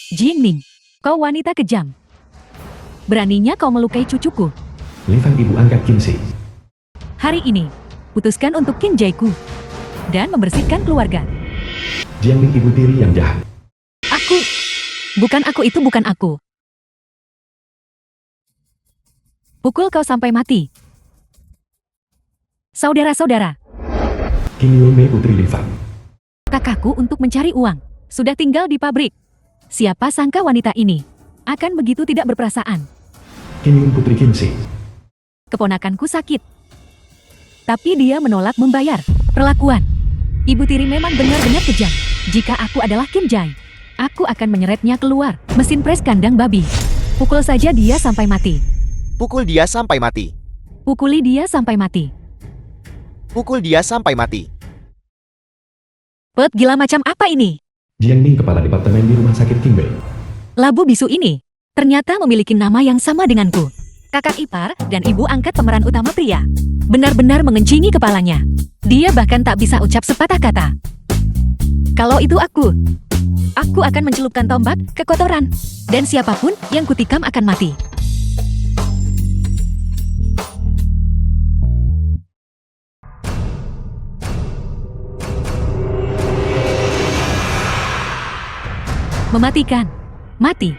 Jingning, kau wanita kejam. Beraninya kau melukai cucuku. Li Fan ibu angkat Qin Shi. Hari ini, putuskan untuk Qin Jaiku dan membersihkan keluarga. Jiang Ning ibu tiri yang jahat. Aku. Bukan aku, itu bukan aku. Pukul kau sampai mati. Saudara-saudara, Qin Yuemei putri Li Fan. kakakku untuk mencari uang sudah tinggal di pabrik. Siapa sangka wanita ini akan begitu tidak berperasaan. Qin Yun putri Qin Shi. Keponakanku sakit, tapi dia menolak membayar. Perlakuan ibu tiri memang benar-benar kejam. Jika aku adalah Qin Jai, aku akan menyeretnya keluar mesin pres kandang babi. Pukul saja dia sampai mati. Pukul dia sampai mati. Pukuli dia sampai mati. Pukul dia sampai mati. Pet gila macam apa ini? Jiang Ning kepala departemen di rumah sakit Qingbei. Labu bisu ini ternyata memiliki nama yang sama denganku. Kakak ipar dan ibu angkat pemeran utama pria. Benar-benar mengencingi kepalanya. Dia bahkan tak bisa ucap sepatah kata. Kalau itu aku akan mencelupkan tombak ke kotoran. Dan siapapun yang kutikam akan mati. Mematikan. Mati.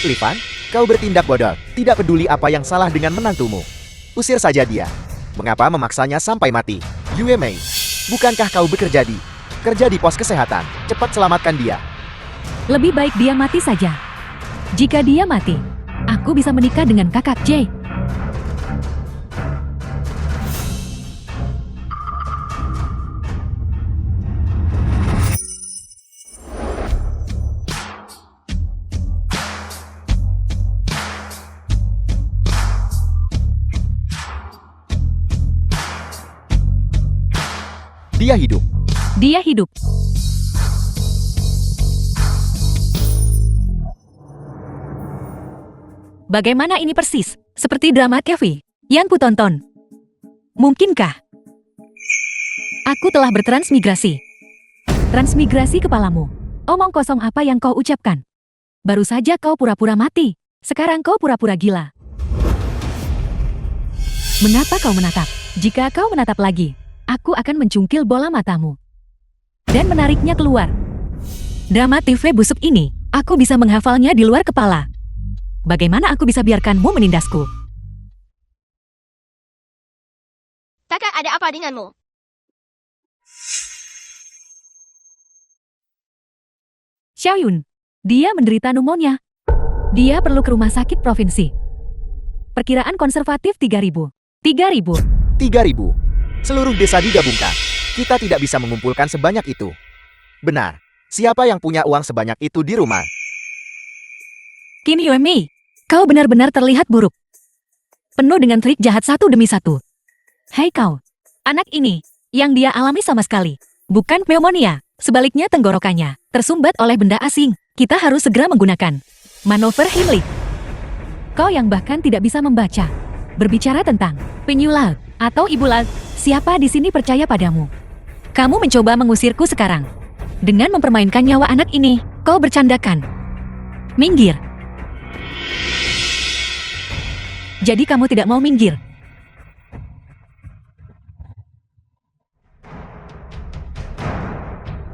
Li Fan, kau bertindak bodoh. Tidak peduli apa yang salah dengan menantumu. Usir saja dia. Mengapa memaksanya sampai mati? Yue Mei, bukankah kau kerja di pos kesehatan? Cepat selamatkan dia. Lebih baik dia mati saja. Jika dia mati, aku bisa menikah dengan kakak Jay. Dia hidup. Dia hidup. Bagaimana ini persis? Seperti drama TV yang kutonton. Mungkinkah? Aku telah bertransmigrasi. Transmigrasi kepalamu. Omong kosong apa yang kau ucapkan? Baru saja kau pura-pura mati. Sekarang kau pura-pura gila. Mengapa kau menatap? Jika kau menatap lagi, aku akan mencungkil bola matamu dan menariknya keluar. Drama TV busuk ini, aku bisa menghafalnya di luar kepala. Bagaimana aku bisa biarkanmu menindasku? Kakak, ada apa denganmu? Xiaoyun, dia menderita pneumonia. Dia perlu ke rumah sakit provinsi. Perkiraan konservatif 3.000. 3.000. 3.000. Seluruh desa digabungkan. Kita tidak bisa mengumpulkan sebanyak itu. Benar. Siapa yang punya uang sebanyak itu di rumah? Qin Yuemei, kau benar-benar terlihat buruk. Penuh dengan trik jahat satu demi satu. Hei kau, anak ini, yang dia alami sama sekali bukan pneumonia. Sebaliknya tenggorokannya tersumbat oleh benda asing. Kita harus segera menggunakan manuver Heimlich. Kau yang bahkan tidak bisa membaca. Berbicara tentang penyulat atau ibu laut, siapa di sini percaya padamu? Kamu mencoba mengusirku sekarang. Dengan mempermainkan nyawa anak ini, kau bercandakan. Minggir. Jadi kamu tidak mau minggir?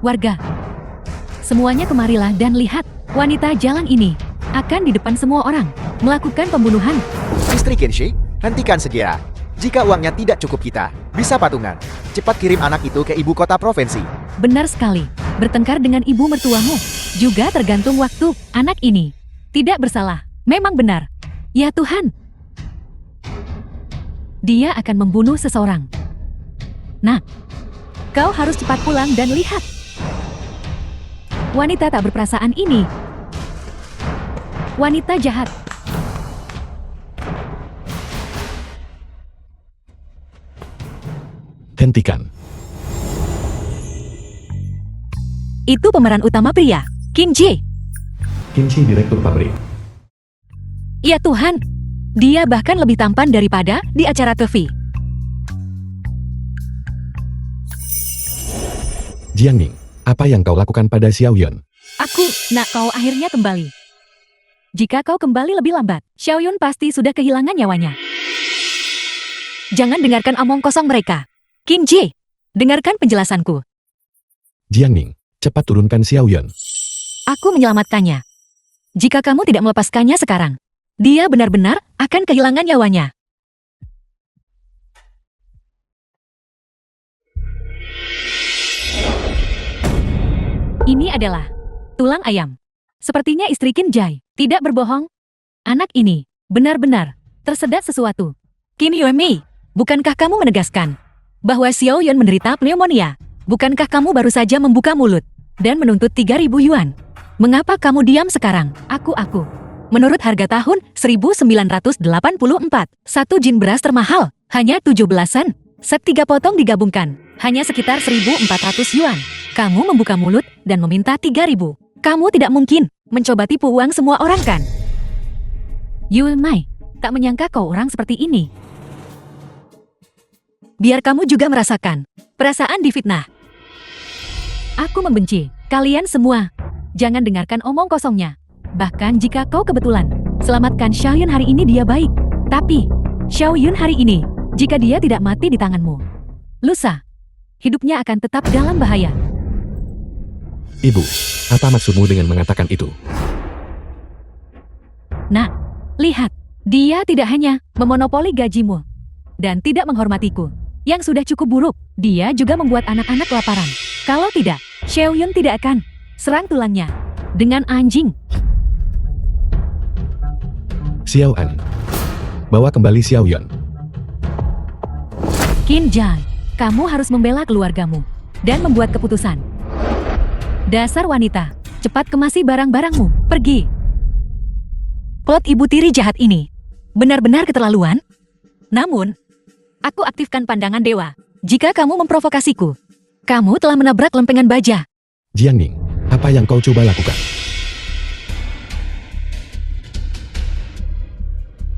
Warga, semuanya kemarilah dan lihat, wanita jalan ini akan di depan semua orang melakukan pembunuhan. Istri Qin Shi, hentikan segera. Jika uangnya tidak cukup kita, bisa patungan. Cepat kirim anak itu ke ibu kota provinsi. Benar sekali, bertengkar dengan ibu mertuamu juga tergantung waktu. Anak ini tidak bersalah, memang benar. Ya Tuhan, dia akan membunuh seseorang. Nah, kau harus cepat pulang dan lihat. Wanita tak berperasaan ini. Wanita jahat. Hentikan. Itu pemeran utama pria, Qin Ji. Qin Shi direktur pabrik. Ya Tuhan, dia bahkan lebih tampan daripada di acara TV. Jiang Ning, apa yang kau lakukan pada Xiaoyun? Nak, kau akhirnya kembali. Jika kau kembali lebih lambat, Xiaoyun pasti sudah kehilangan nyawanya. Jangan dengarkan omong kosong mereka. Qin Ji, dengarkan penjelasanku. Jiangning, cepat turunkan Xiaoyun. Aku menyelamatkannya. Jika kamu tidak melepaskannya sekarang, dia benar-benar akan kehilangan nyawanya. Ini adalah tulang ayam. Sepertinya istri Qin Jai tidak berbohong. Anak ini benar-benar tersedat sesuatu. Qin Yuemei, bukankah kamu menegaskan bahwa Xiaoyun menderita pneumonia? Bukankah kamu baru saja membuka mulut dan menuntut 3.000 yuan? Mengapa kamu diam sekarang? Aku. Menurut harga tahun 1984, satu jin beras termahal hanya 17-an. Set 3 potong digabungkan hanya sekitar 1.400 yuan. Kamu membuka mulut dan meminta 3.000. Kamu tidak mungkin mencoba tipu uang semua orang kan? Yuemei, tak menyangka kau orang seperti ini. Biar kamu juga merasakan perasaan difitnah. Aku membenci kalian semua. Jangan dengarkan omong kosongnya. Bahkan jika kau kebetulan selamatkan Xiaoyun hari ini, dia baik. Tapi Xiaoyun hari ini, jika dia tidak mati di tanganmu, lusa hidupnya akan tetap dalam bahaya. Ibu, apa maksudmu dengan mengatakan itu? Nah, lihat, dia tidak hanya memonopoli gajimu dan tidak menghormatiku. Yang sudah cukup buruk, dia juga membuat anak-anak kelaparan. Kalau tidak, Xiaoyun tidak akan serang tulangnya dengan anjing. Xiaoan, bawa kembali Xiaoyun. Qin Jai, kamu harus membela keluargamu dan membuat keputusan. Dasar wanita, cepat kemasi barang-barangmu, pergi. Plot ibu tiri jahat ini benar-benar keterlaluan. Namun, aku aktifkan pandangan dewa. Jika kamu memprovokasiku, kamu telah menabrak lempengan baja. Jiangning, apa yang kau coba lakukan?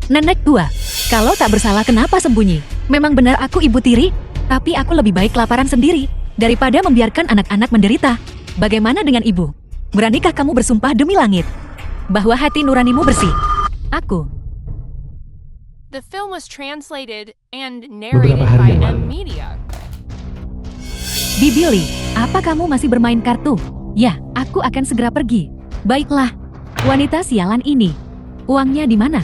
Nenek tua, kalau tak bersalah kenapa sembunyi? Memang benar aku ibu tiri, tapi aku lebih baik kelaparan sendiri daripada membiarkan anak-anak menderita. Bagaimana dengan ibu? Beranikah kamu bersumpah demi langit bahwa hati nuranimu bersih? Aku. The film was translated and Beberapa narrated hari by yang M lalu. Media. Bibili, apa kamu masih bermain kartu? Ya, aku akan segera pergi. Baiklah, wanita sialan ini. Uangnya di mana?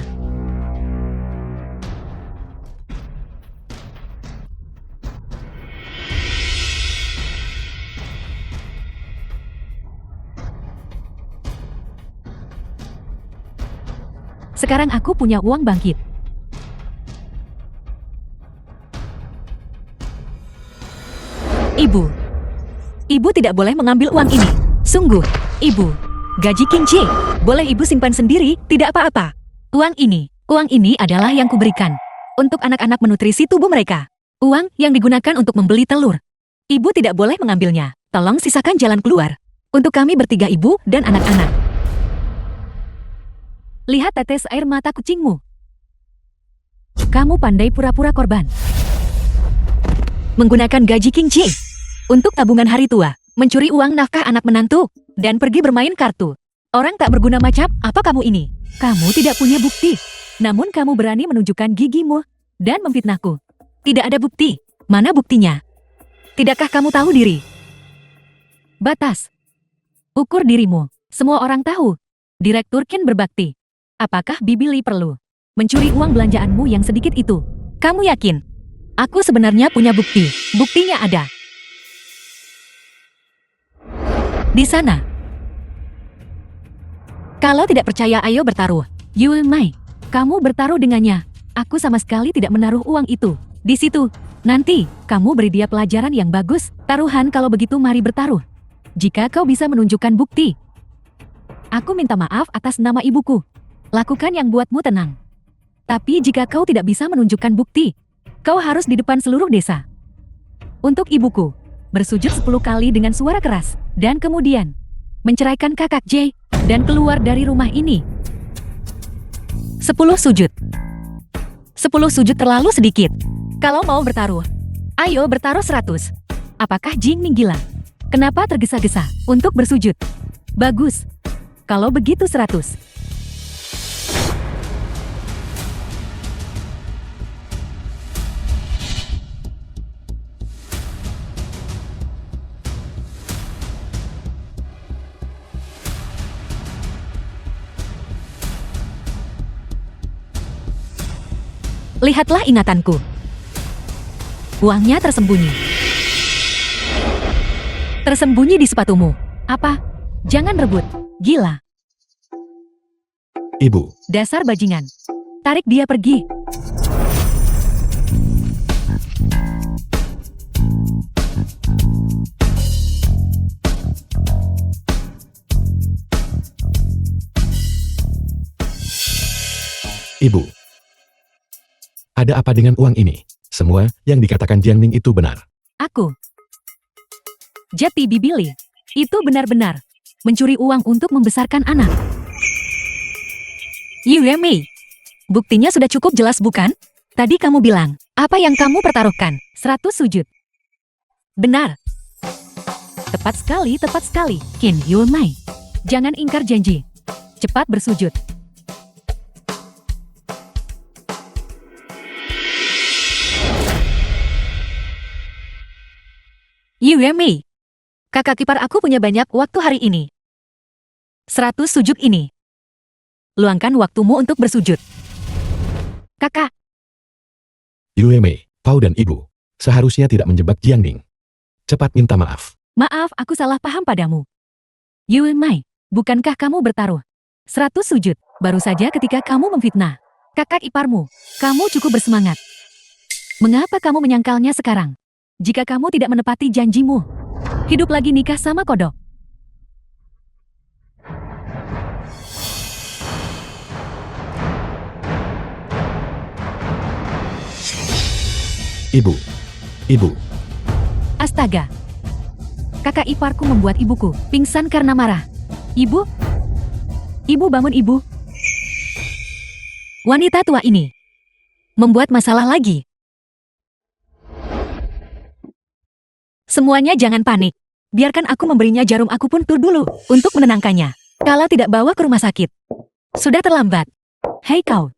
Sekarang aku punya uang bangkit. Ibu tidak boleh mengambil uang ini. Sungguh, Ibu. Gaji Qin Ji, boleh Ibu simpan sendiri, tidak apa-apa. Uang ini adalah yang kuberikan untuk anak-anak menutrisi tubuh mereka. Uang yang digunakan untuk membeli telur. Ibu tidak boleh mengambilnya. Tolong sisakan jalan keluar untuk kami bertiga, Ibu dan anak-anak. Lihat tetes air mata kucingmu. Kamu pandai pura-pura korban. Menggunakan gaji Qin Ji untuk tabungan hari tua, mencuri uang nafkah anak menantu, dan pergi bermain kartu. Orang tak berguna macam apa kamu ini? Kamu tidak punya bukti, namun kamu berani menunjukkan gigimu dan memfitnahku. Tidak ada bukti. Mana buktinya? Tidakkah kamu tahu diri? Batas. Ukur dirimu. Semua orang tahu. Direktur Qin berbakti. Apakah Bibili perlu mencuri uang belanjaanmu yang sedikit itu? Kamu yakin? Aku sebenarnya punya bukti. Buktinya ada di sana. Kalau tidak percaya, ayo bertaruh. Yuemei, kamu bertaruh dengannya. Aku sama sekali tidak menaruh uang itu di situ. Nanti, kamu beri dia pelajaran yang bagus. Taruhan kalau begitu, mari bertaruh. Jika kau bisa menunjukkan bukti, aku minta maaf atas nama ibuku. Lakukan yang buatmu tenang. Tapi jika kau tidak bisa menunjukkan bukti, kau harus di depan seluruh desa. Untuk ibuku, bersujud 10 kali dengan suara keras, dan kemudian menceraikan kakak J, dan keluar dari rumah ini. 10 sujud. 10 sujud terlalu sedikit. Kalau mau bertaruh, ayo bertaruh 100. Apakah Jing Ning gila? Kenapa tergesa-gesa untuk bersujud? Bagus. Kalau begitu 100. Lihatlah ingatanku. Uangnya tersembunyi. Tersembunyi di sepatumu. Apa? Jangan rebut. Gila. Ibu, Dasar bajingan. Tarik dia pergi. ibu. Ada apa dengan uang ini? Semua yang dikatakan Jiangning itu benar. Aku. Jati Bibili. Itu benar-benar mencuri uang untuk membesarkan anak. Yumei. Buktinya sudah cukup jelas bukan? Tadi kamu bilang, apa yang kamu pertaruhkan? 100 sujud. Benar. Tepat sekali, Qin Yumei. Jangan ingkar janji. Cepat bersujud. Yumei. Kakak ipar aku punya banyak waktu hari ini. 100 sujud ini. Luangkan waktumu untuk bersujud. Kakak. Yue, Pau dan ibu seharusnya tidak menjebak Jiangning. Cepat minta maaf. Maaf, aku salah paham padamu. Yumei, bukankah kamu bertaruh 100 sujud baru saja ketika kamu memfitnah kakak iparmu? Kamu cukup bersemangat. Mengapa kamu menyangkalnya sekarang? Jika kamu tidak menepati janjimu, hidup lagi nikah sama kodok. Ibu. Astaga. Kakak iparku membuat ibuku pingsan karena marah. Ibu? Ibu bangun ibu. Wanita tua ini membuat masalah lagi. Semuanya jangan panik. Biarkan aku memberinya jarum akupuntur dulu untuk menenangkannya. Kalau tidak bawa ke rumah sakit. Sudah terlambat. Hei kau.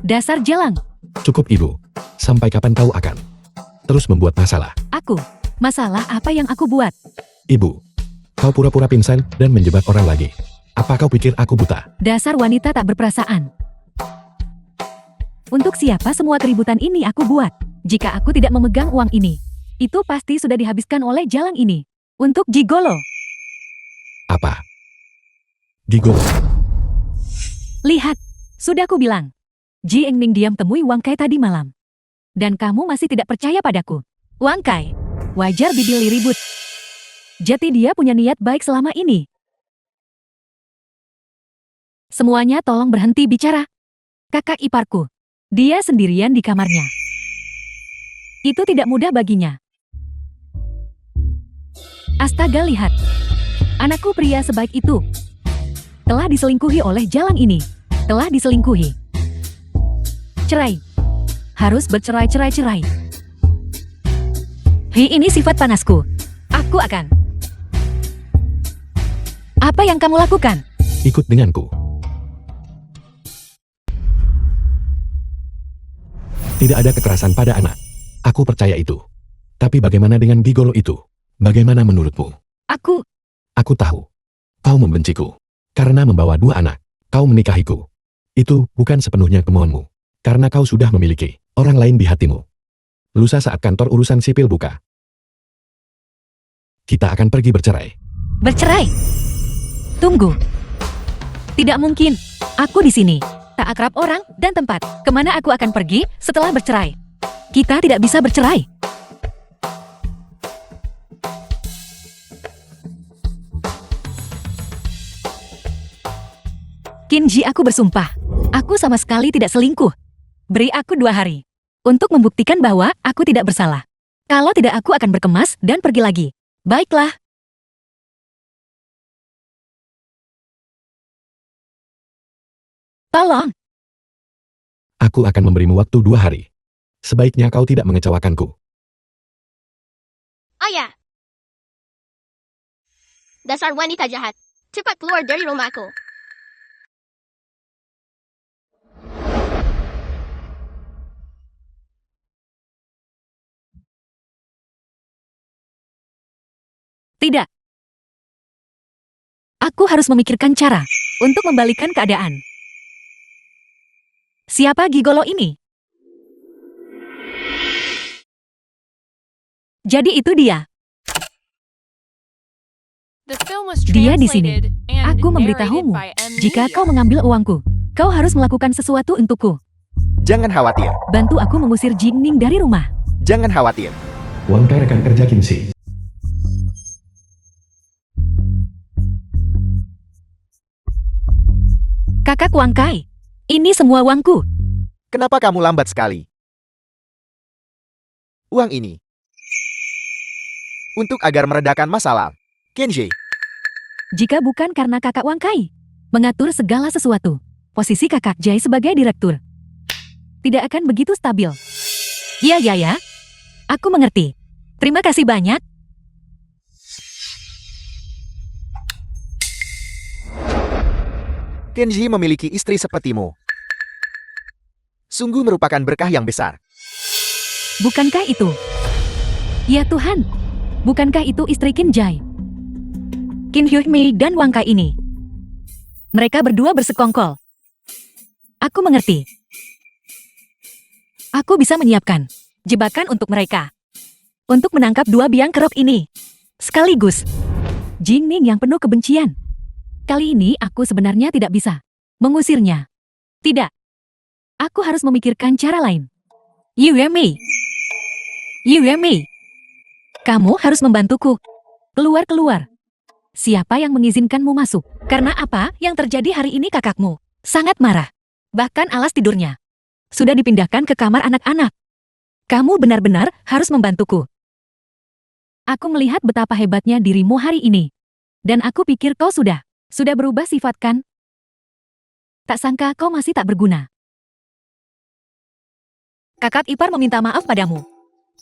Dasar jalang. Cukup ibu. Sampai kapan kau akan terus membuat masalah? Aku. Masalah apa yang aku buat? Ibu, kau pura-pura pingsan dan menjebak orang lagi. Apa kau pikir aku buta? Dasar wanita tak berperasaan. Untuk siapa semua keributan ini aku buat? Jika aku tidak memegang uang ini, itu pasti sudah dihabiskan oleh jalang ini. Untuk gigolo. Apa? Gigolo. Lihat, sudah aku bilang. Ji Engning diam temui Wang Kai tadi malam. Dan kamu masih tidak percaya padaku. Wang Kai, wajar Bibili ribut. Jati dia punya niat baik selama ini. Semuanya tolong berhenti bicara. Kakak iparku. Dia sendirian di kamarnya. Itu tidak mudah baginya. Astaga, lihat. Anakku pria sebaik itu. Telah diselingkuhi oleh jalang ini. Telah diselingkuhi. Cerai. Harus bercerai-cerai-cerai. Hei, ini sifat panasku. Aku akan. Apa yang kamu lakukan? Ikut denganku. Tidak ada kekerasan pada anak. Aku percaya itu. Tapi bagaimana dengan gigolo itu? Bagaimana menurutmu? Aku tahu. Kau membenciku. Karena membawa 2 anak. Kau menikahiku. Itu bukan sepenuhnya kemauanmu. Karena kau sudah memiliki orang lain di hatimu. Lusa saat kantor urusan sipil buka, kita akan pergi bercerai. bercerai. Tunggu. Tidak mungkin. Aku di sini. Tak akrab orang dan tempat. Kemana aku akan pergi setelah bercerai? Kita tidak bisa bercerai. Kinji, aku bersumpah. Aku sama sekali tidak selingkuh. Beri aku 2 hari. Untuk membuktikan bahwa aku tidak bersalah. Kalau tidak, aku akan berkemas dan pergi lagi. Baiklah. Tolong. Aku akan memberimu waktu 2 hari. Sebaiknya kau tidak mengecewakanku. Ayah, Dasar wanita jahat. Cepat keluar dari rumahku. Tidak. Aku harus memikirkan cara untuk membalikkan keadaan. Siapa gigolo ini? Jadi itu dia. The film was Dia di sini. translated and Aku narrated memberitahumu, by M. jika kau mengambil uangku, kau harus melakukan sesuatu untukku. Jangan khawatir. Bantu aku mengusir Jingning dari rumah. Jangan khawatir. Wang Kai rekan kerja Kinsi. Kakak Wang Kai, ini semua uangku. Kenapa kamu lambat sekali? Uang ini. Untuk agar meredakan masalah. Kenji, Jika bukan karena kakak Wang Kai mengatur segala sesuatu, posisi kakak Jai sebagai direktur tidak akan begitu stabil. Ya. Aku mengerti. Terima kasih banyak. Kenji memiliki istri sepertimu. Sungguh merupakan berkah yang besar. Bukankah itu? Ya Tuhan, bukankah itu istri Qin Jai? Qin Hyuk Mei dan Wang Kai ini. Mereka berdua bersekongkol. Aku mengerti. Aku bisa menyiapkan jebakan untuk mereka. Untuk menangkap dua biang kerok ini. Sekaligus. Jingning yang penuh kebencian. Kali ini aku sebenarnya tidak bisa mengusirnya. Tidak. Aku harus memikirkan cara lain. Yue Mei. Kamu harus membantuku. Keluar. Siapa yang mengizinkanmu masuk? Karena apa yang terjadi hari ini kakakmu? Sangat marah. Bahkan alas tidurnya sudah dipindahkan ke kamar anak-anak. Kamu benar-benar harus membantuku. Aku melihat betapa hebatnya dirimu hari ini. Dan aku pikir kau sudah berubah sifat kan? Tak sangka kau masih tak berguna. Kakak ipar meminta maaf padamu.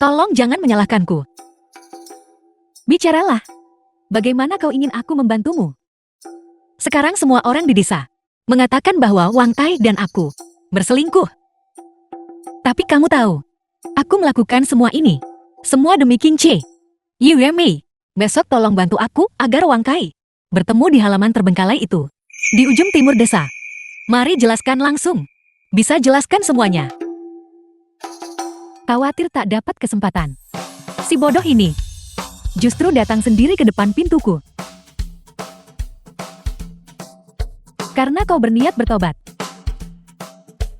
Tolong jangan menyalahkanku. Bicaralah. Bagaimana kau ingin aku membantumu? Sekarang semua orang di desa mengatakan bahwa Wang Tai dan aku berselingkuh. Tapi kamu tahu, aku melakukan semua ini. Semua demi Qin Che. Yue Mei, besok tolong bantu aku agar Wang Kai bertemu di halaman terbengkalai itu. Di ujung timur desa. Mari jelaskan langsung. Bisa jelaskan semuanya. Khawatir tak dapat kesempatan. Si bodoh ini justru datang sendiri ke depan pintuku. Karena kau berniat bertobat.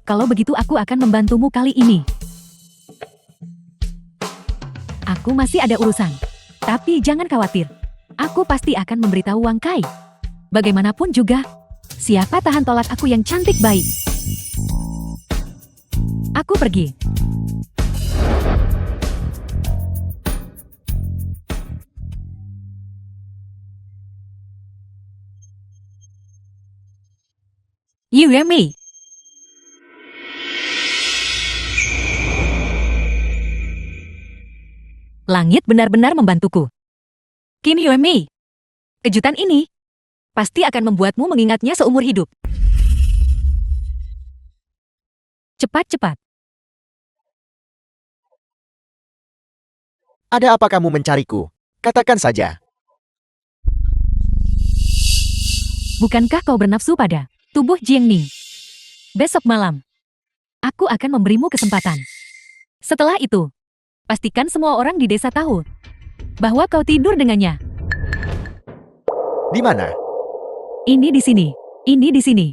Kalau begitu aku akan membantumu kali ini. Aku masih ada urusan. Tapi jangan khawatir. Aku pasti akan memberitahu Wang Kai. Bagaimanapun juga, siapa tahan tolak aku yang cantik baik. Aku pergi. Yue Mei. Langit benar-benar membantuku. Qin Yue Mei. Kejutan ini pasti akan membuatmu mengingatnya seumur hidup. Cepat. Ada apa kamu mencariku? Katakan saja. Bukankah kau bernafsu pada tubuh Jingning? Besok malam, aku akan memberimu kesempatan. Setelah itu, pastikan semua orang di desa tahu bahwa kau tidur dengannya. Di mana? Ini di sini. Ini di sini.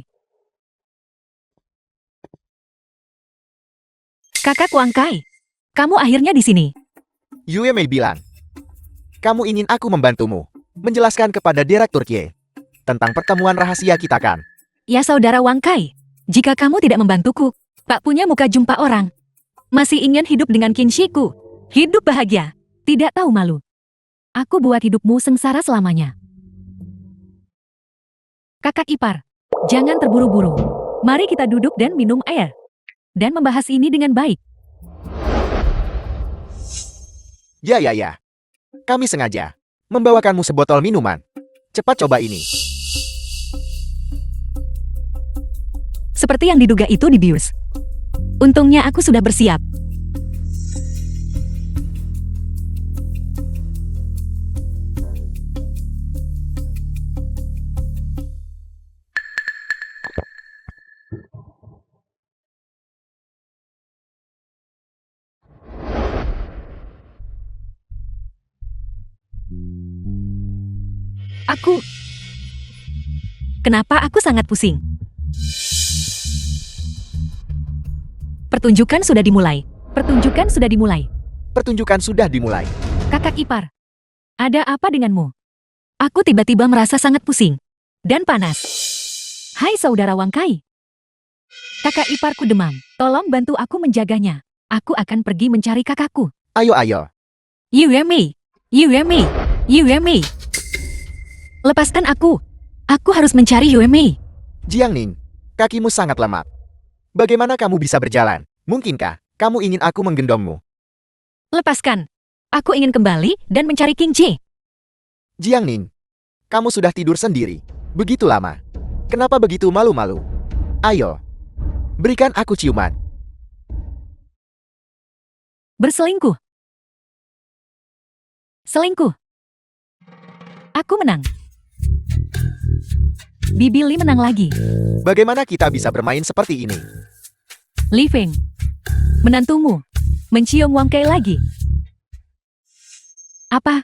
Kakak Wang Kai, kamu akhirnya di sini. Yue Mei bilang. Kamu ingin aku membantumu. Menjelaskan kepada Direktur Kie. Tentang pertemuan rahasia kita kan? Ya saudara Wang Kai, jika kamu tidak membantuku, tak punya muka jumpa orang. Masih ingin hidup dengan Kinshiku. Hidup bahagia. Tidak tahu malu. Aku buat hidupmu sengsara selamanya. Kakak ipar, jangan terburu-buru. Mari kita duduk dan minum air. Dan membahas ini dengan baik. Ya. Kami sengaja membawakanmu sebotol minuman. Cepat coba ini. Seperti yang diduga itu dibius. Untungnya aku sudah bersiap. Kenapa aku sangat pusing? Pertunjukan sudah dimulai. Pertunjukan sudah dimulai. Pertunjukan sudah dimulai. Kakak ipar, ada apa denganmu? Aku tiba-tiba merasa sangat pusing dan panas. Hai saudara Wangkai. Kakak iparku demam. Tolong bantu aku menjaganya. Aku akan pergi mencari kakakku. Ayo, ayo. Yuemi. Yuemi. Yuemi. Lepaskan aku. Aku harus mencari Yuemi. Jiangning, kakimu sangat lemah. Bagaimana kamu bisa berjalan? Mungkinkah kamu ingin aku menggendongmu? Lepaskan. Aku ingin kembali dan mencari King Ji. Jiangning, kamu sudah tidur sendiri. Begitu lama. Kenapa begitu malu-malu? Ayo, berikan aku ciuman. Berselingkuh. Selingkuh. Aku menang. Bibi Li menang lagi. Bagaimana kita bisa bermain seperti ini? Li Feng, menantumu, mencium Wangkai lagi. Apa?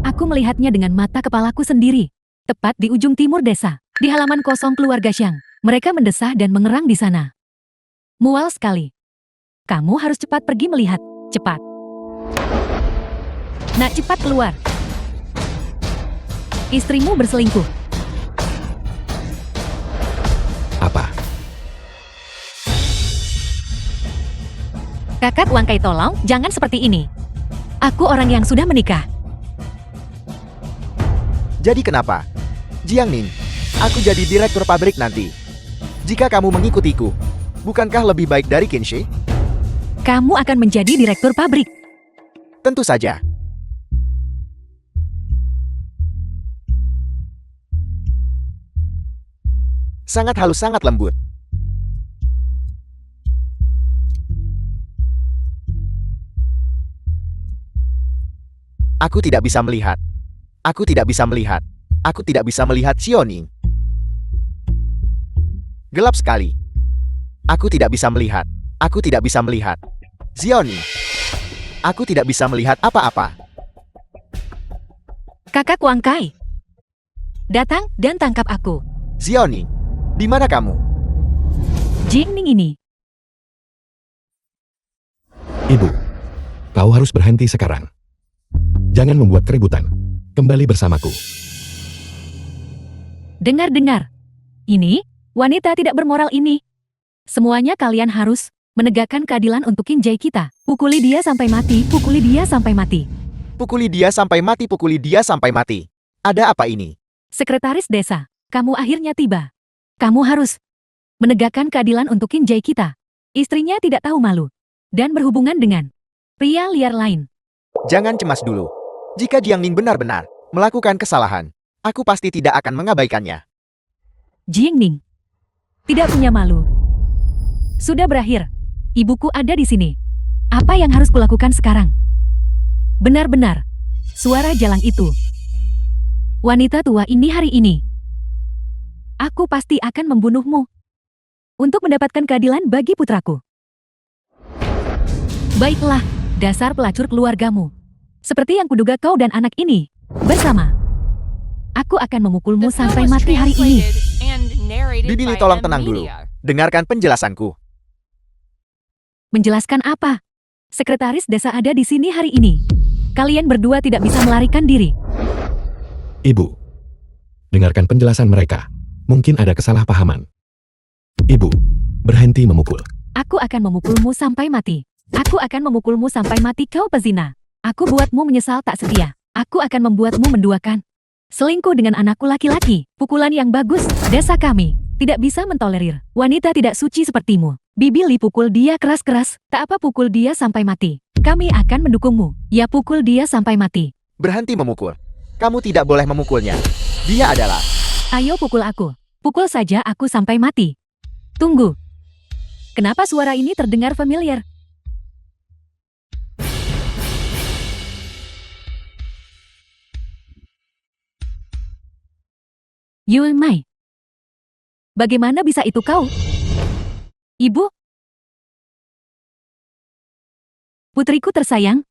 Aku melihatnya dengan mata kepalaku sendiri. Tepat di ujung timur desa, di halaman kosong keluarga Xiang. Mereka mendesah dan mengerang di sana. Mual sekali. Kamu harus cepat pergi melihat. Cepat. Nak, cepat keluar. Istrimu berselingkuh. Apa? Kakak Wangkai, tolong, jangan seperti ini. Aku orang yang sudah menikah. Jadi kenapa? Jiangning, aku jadi direktur pabrik nanti. Jika kamu mengikutiku, bukankah lebih baik dari Kinshi? Kamu akan menjadi direktur pabrik. Tentu saja. Sangat halus, sangat lembut. Aku tidak bisa melihat. Aku tidak bisa melihat. Aku tidak bisa melihat Xiaoning. Gelap sekali. Aku tidak bisa melihat. Aku tidak bisa melihat. Xiaoning. Aku tidak bisa melihat apa-apa. Kakak Wangkai, datang dan tangkap aku. Xiaoning, di mana kamu? Jingning ini. Ibu, kau harus berhenti sekarang. Jangan membuat keributan. Kembali bersamaku. Dengar-dengar. Ini, wanita tidak bermoral ini. Semuanya kalian harus menegakkan keadilan untuk King Jai kita. Pukuli dia sampai mati, pukuli dia sampai mati. Pukuli dia sampai mati, pukuli dia sampai mati. Ada apa ini? Sekretaris desa, kamu akhirnya tiba. Kamu harus menegakkan keadilan untuk King Jai kita. Istrinya tidak tahu malu dan berhubungan dengan pria liar lain. Jangan cemas dulu. Jika Jiangning benar-benar melakukan kesalahan, aku pasti tidak akan mengabaikannya. Jingning, tidak punya malu. Sudah berakhir. Ibuku ada di sini. Apa yang harus kulakukan sekarang? Benar-benar. Suara jalang itu. Wanita tua ini hari ini. Aku pasti akan membunuhmu. Untuk mendapatkan keadilan bagi putraku. Baiklah, dasar pelacur keluargamu. Seperti yang kuduga kau dan anak ini. Bersama. Aku akan memukulmu The film sampai was mati hari ini. translated and narrated Bibi Li, by tolong M. tenang dulu. Media. Dengarkan penjelasanku. Menjelaskan apa? Sekretaris desa ada di sini hari ini. Kalian berdua tidak bisa melarikan diri. Ibu, dengarkan penjelasan mereka. Mungkin ada kesalahpahaman. Ibu, berhenti memukul. Aku akan memukulmu sampai mati. Aku akan memukulmu sampai mati, kau pezina. Aku buatmu menyesal tak setia. Aku akan membuatmu menduakan. Selingkuh dengan anakku laki-laki. Pukulan yang bagus. Desa kami tidak bisa mentolerir wanita tidak suci sepertimu. Bibi Li, pukul dia keras-keras. Tak apa, pukul dia sampai mati. Kami akan mendukungmu. Ya, pukul dia sampai mati. Berhenti memukul. Kamu tidak boleh memukulnya. Dia adalah... Ayo pukul aku. Pukul saja aku sampai mati. Tunggu. Kenapa suara ini terdengar familiar? Yulmai. Bagaimana bisa itu kau? Ibu? Putriku tersayang?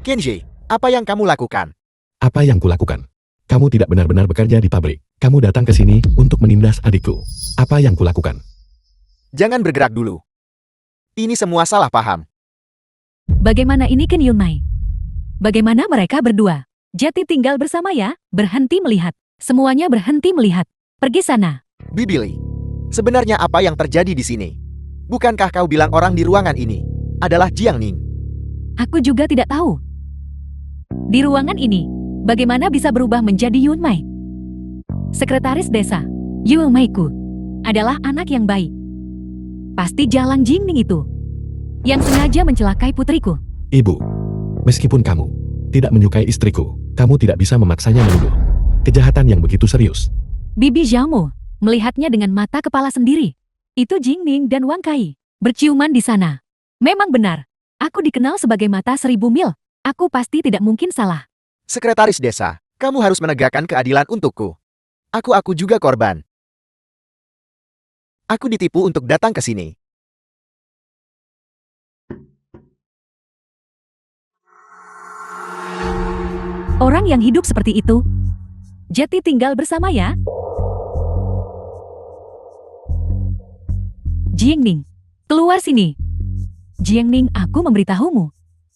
Kenji, apa yang kamu lakukan? Apa yang kulakukan? Kamu tidak benar-benar bekerja di pabrik. Kamu datang ke sini untuk menindas adikku. Apa yang kulakukan? Jangan bergerak dulu. Ini semua salah paham. Bagaimana ini Ken Yulmai? Bagaimana mereka berdua? Jati tinggal bersama ya, berhenti melihat. Semuanya berhenti melihat. Pergi sana. Bibili, sebenarnya apa yang terjadi di sini? Bukankah kau bilang orang di ruangan ini adalah Jiang Ning? Aku juga tidak tahu. Di ruangan ini, bagaimana bisa berubah menjadi Yunmai? Sekretaris desa, Yulmaiku, adalah anak yang baik. Pasti Jalang Jingning itu, yang sengaja mencelakai putriku. Ibu, meskipun kamu tidak menyukai istriku, kamu tidak bisa memaksanya menuduh kejahatan yang begitu serius. Bibi Zhao melihatnya dengan mata kepala sendiri. Itu Jingning dan Wang Kai berciuman di sana. Memang benar, aku dikenal sebagai mata 1000 mil. Aku pasti tidak mungkin salah. Sekretaris desa, kamu harus menegakkan keadilan untukku. Aku juga korban. Aku ditipu untuk datang ke sini. Orang yang hidup seperti itu, jati tinggal bersama ya. Jiangning, keluar sini. Jiangning, aku memberitahumu.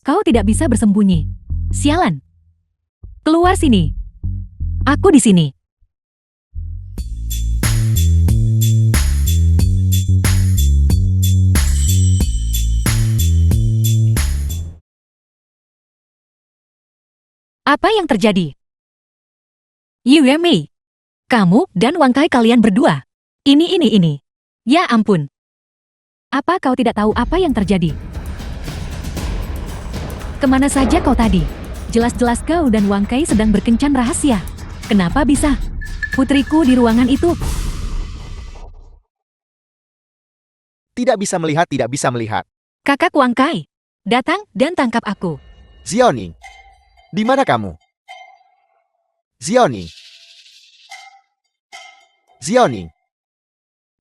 Kau tidak bisa bersembunyi. Sialan. Keluar sini. Aku di sini. Apa yang terjadi? Yumei, kamu dan Wang Kai kalian berdua. Ini. Ya ampun. Apa kau tidak tahu apa yang terjadi? Kemana saja kau tadi? Jelas-jelas kau dan Wang Kai sedang berkencan rahasia. Kenapa bisa? Putriku di ruangan itu. Tidak bisa melihat. Kakak Wang Kai, datang dan tangkap aku. Zioning, di mana kamu? Zioning,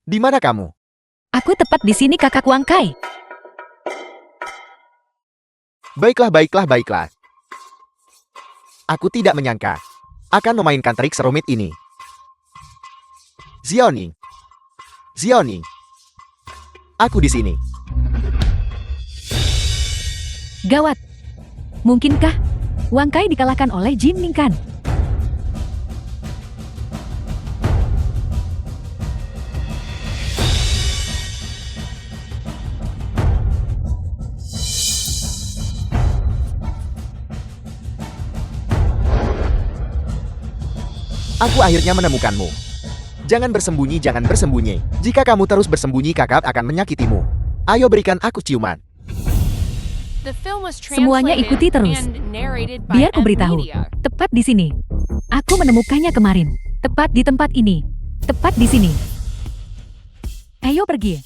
di mana kamu? Aku tepat di sini kakak Wang Kai. Baiklah. Aku tidak menyangka akan memainkan trik serumit ini. Zioning, aku di sini. Gawat. Mungkinkah Wang Kai dikalahkan oleh Jin Ning kan? Aku akhirnya menemukanmu. Jangan bersembunyi. Jika kamu terus bersembunyi, kakak akan menyakitimu. Ayo berikan aku ciuman. The film was Semuanya translated ikuti terus. and narrated by Biar ku M beritahu. Media. Tepat di sini. Aku menemukannya kemarin. Tepat di tempat ini. Tepat di sini. Ayo pergi.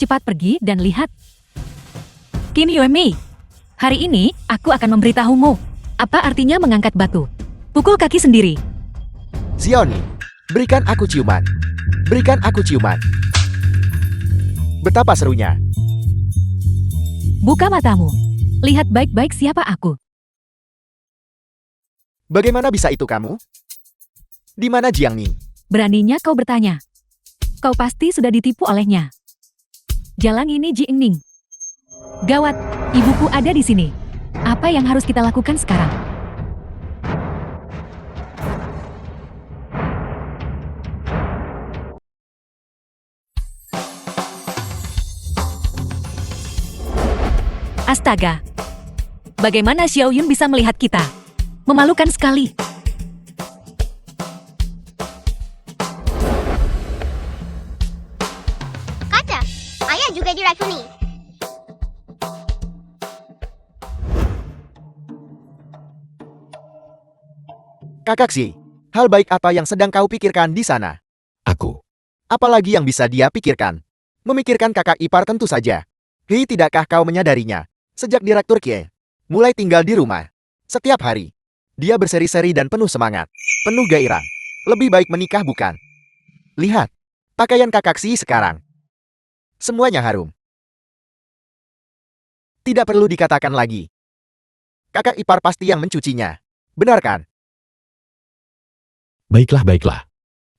Cepat pergi dan lihat. Kim Yumi, hari ini aku akan memberitahumu. Apa artinya mengangkat batu? Pukul kaki sendiri. Zioning, berikan aku ciuman. Betapa serunya. Buka matamu. Lihat baik-baik siapa aku. Bagaimana bisa itu kamu? Di mana Jiang Ning? Beraninya kau bertanya. Kau pasti sudah ditipu olehnya. Jalang ini Jiang Ning. Gawat, ibuku ada di sini. Apa yang harus kita lakukan sekarang? Astaga. Bagaimana Xiao Yun bisa melihat kita? Memalukan sekali. Kaca, ayah juga diracuni. Kakak Xi, hal baik apa yang sedang kau pikirkan di sana? Aku. Apalagi yang bisa dia pikirkan? Memikirkan kakak ipar tentu saja. Hei, tidakkah kau menyadarinya? Sejak Direktur Kie mulai tinggal di rumah. Setiap hari, dia berseri-seri dan penuh semangat. Penuh gairah. Lebih baik menikah bukan? Lihat, pakaian kakak Xi sekarang. Semuanya harum. Tidak perlu dikatakan lagi. Kakak ipar pasti yang mencucinya. Benar kan? Baiklah, baiklah.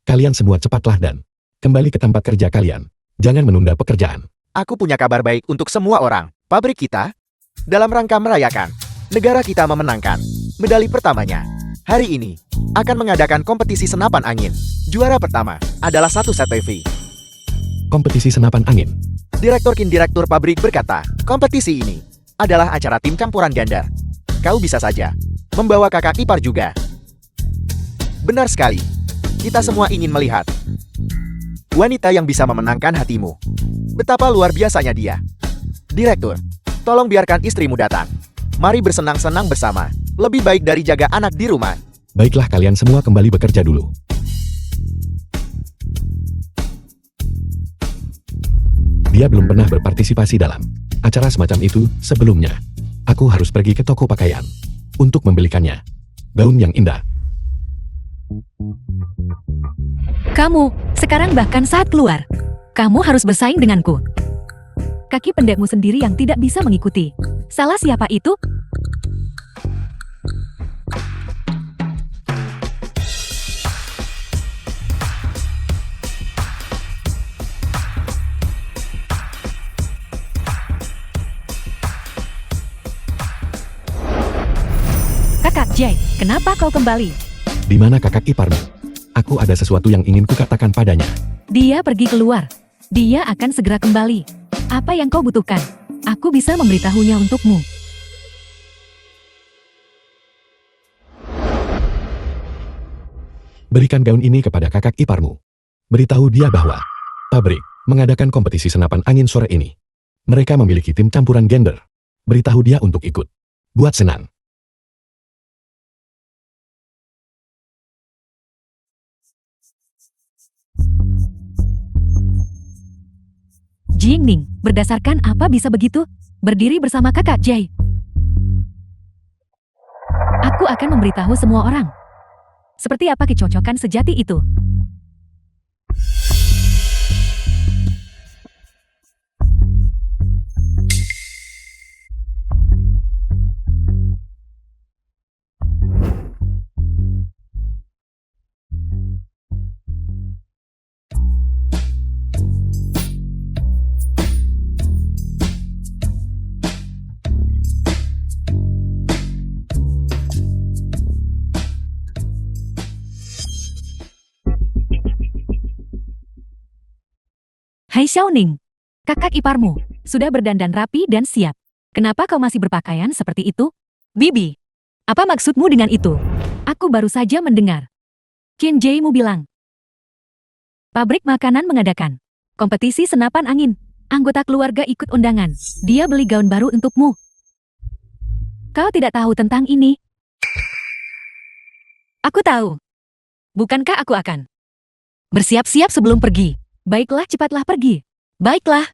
Kalian semua cepatlah dan kembali ke tempat kerja kalian. Jangan menunda pekerjaan. Aku punya kabar baik untuk semua orang. Pabrik kita, dalam rangka merayakan, negara kita memenangkan medali pertamanya. Hari ini, akan mengadakan kompetisi senapan angin. Juara pertama adalah satu set TV. Kompetisi senapan angin. Direktur pabrik berkata, kompetisi ini adalah acara tim campuran ganda. Kau bisa saja membawa kakak ipar juga. Benar sekali. Kita semua ingin melihat wanita yang bisa memenangkan hatimu. Betapa luar biasanya dia. Direktur, tolong biarkan istrimu datang. Mari bersenang-senang bersama. Lebih baik dari jaga anak di rumah. Baiklah, kalian semua kembali bekerja dulu. Dia belum pernah berpartisipasi dalam acara semacam itu sebelumnya. Aku harus pergi ke toko pakaian untuk membelikannya gaun yang indah. Kamu, sekarang bahkan saat keluar, kamu harus bersaing denganku. Kaki pendekmu sendiri yang tidak bisa mengikuti. Salah siapa itu? Kakak Jay, kenapa kau kembali? Di mana kakak iparmu? Aku ada sesuatu yang ingin kukatakan padanya. Dia pergi keluar. Dia akan segera kembali. Apa yang kau butuhkan? Aku bisa memberitahunya untukmu. Berikan gaun ini kepada kakak iparmu. Beritahu dia bahwa pabrik mengadakan kompetisi senapan angin sore ini. Mereka memiliki tim campuran gender. Beritahu dia untuk ikut. Buat senang. Jingning, berdasarkan apa bisa begitu? Berdiri bersama kakak Jay. Aku akan memberitahu semua orang. Seperti apa kecocokan sejati itu? Hai Xiaoning, kakak iparmu sudah berdandan rapi dan siap. Kenapa kau masih berpakaian seperti itu? Bibi, apa maksudmu dengan itu? Aku baru saja mendengar. Qin Jaimu bilang, pabrik makanan mengadakan kompetisi senapan angin. Anggota keluarga ikut undangan. Dia beli gaun baru untukmu. Kau tidak tahu tentang ini? Aku tahu. Bukankah aku akan bersiap-siap sebelum pergi? Baiklah, cepatlah pergi. Baiklah.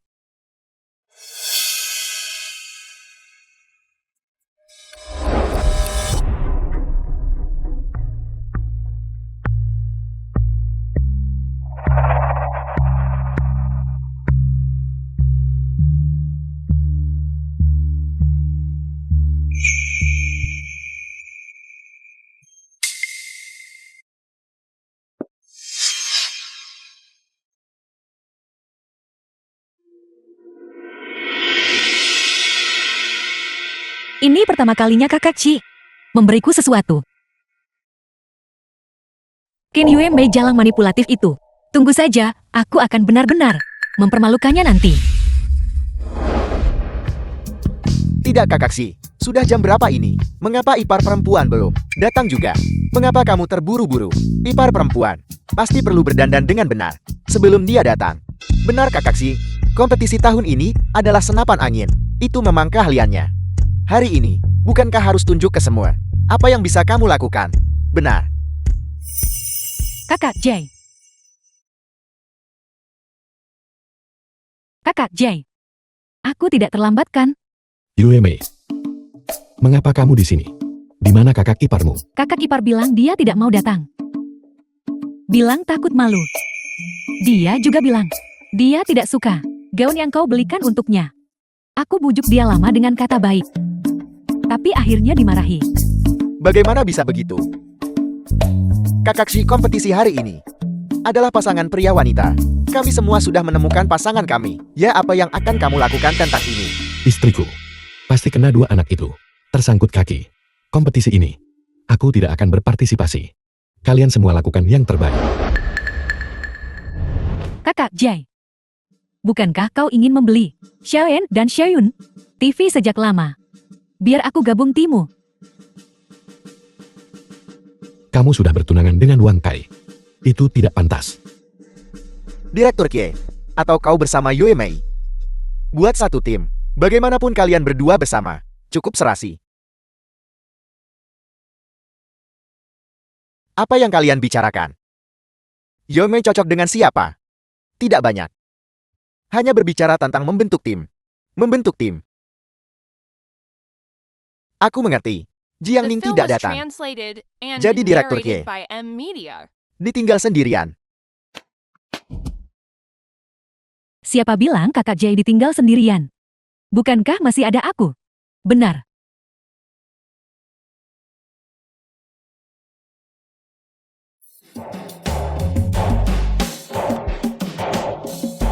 Ini pertama kalinya kakak Ci memberiku sesuatu. Qin Yue Mei jalang manipulatif itu. Tunggu saja, aku akan benar-benar mempermalukannya nanti. Tidak kakak Xi, sudah jam berapa ini? Mengapa ipar perempuan belum datang juga? Mengapa kamu terburu-buru? Ipar perempuan pasti perlu berdandan dengan benar sebelum dia datang. Benar kakak Xi, kompetisi tahun ini adalah senapan angin. Itu memang keahliannya. Hari ini, bukankah harus tunjuk ke semua apa yang bisa kamu lakukan? Benar. Kakak Jay. Kakak Jay. Aku tidak terlambat kan? Yue Mei. Mengapa kamu di sini? Di mana kakak iparmu? Kakak ipar bilang dia tidak mau datang. Bilang takut malu. Dia juga bilang, dia tidak suka gaun yang kau belikan untuknya. Aku bujuk dia lama dengan kata baik. Tapi akhirnya dimarahi. Bagaimana bisa begitu? Kakakshi kompetisi hari ini adalah pasangan pria wanita. Kami semua sudah menemukan pasangan kami. Ya, apa yang akan kamu lakukan tentang ini? Istriku. Pasti kena dua anak itu. Tersangkut kaki. Kompetisi ini. Aku tidak akan berpartisipasi. Kalian semua lakukan yang terbaik. Kakak Jay. Bukankah kau ingin membeli Xiaoyan dan Xiaoyun TV sejak lama? Biar aku gabung timmu. Kamu sudah bertunangan dengan Wang Kai. Itu tidak pantas. Direktur Kie, atau kau bersama Yue Mei? Buat satu tim. Bagaimanapun kalian berdua bersama. Cukup serasi. Apa yang kalian bicarakan? Yue Mei cocok dengan siapa? Tidak banyak. Hanya berbicara tentang membentuk tim. Membentuk tim. Aku mengerti. Jiang The Ning film tidak was datang. translated and Jadi Direktur narrated Kie. by M Media. Ditinggal sendirian. Siapa bilang kakak Jay ditinggal sendirian? Bukankah masih ada aku? Benar.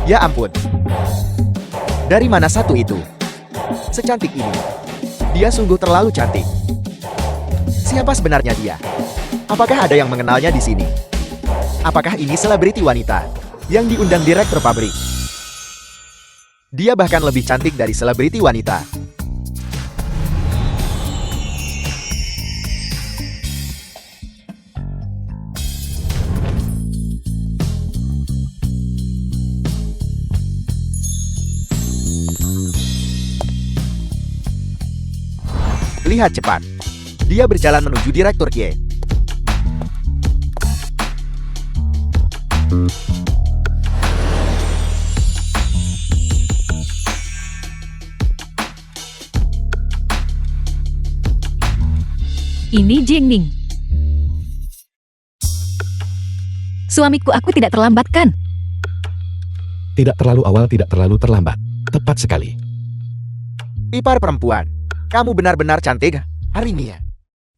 Ya ampun. Dari mana satu itu? Secantik ini. Dia sungguh terlalu cantik. Siapa sebenarnya dia? Apakah ada yang mengenalnya di sini? Apakah ini selebriti wanita yang diundang direktur pabrik? Dia bahkan lebih cantik dari selebriti wanita. Lihat cepat. Dia berjalan menuju Direktur Kie. Ini Jiang Ning. Suamiku, aku tidak terlambat kan? Tidak terlalu awal, tidak terlalu terlambat. Tepat sekali. Ipar perempuan. Kamu benar-benar cantik hari ini ya.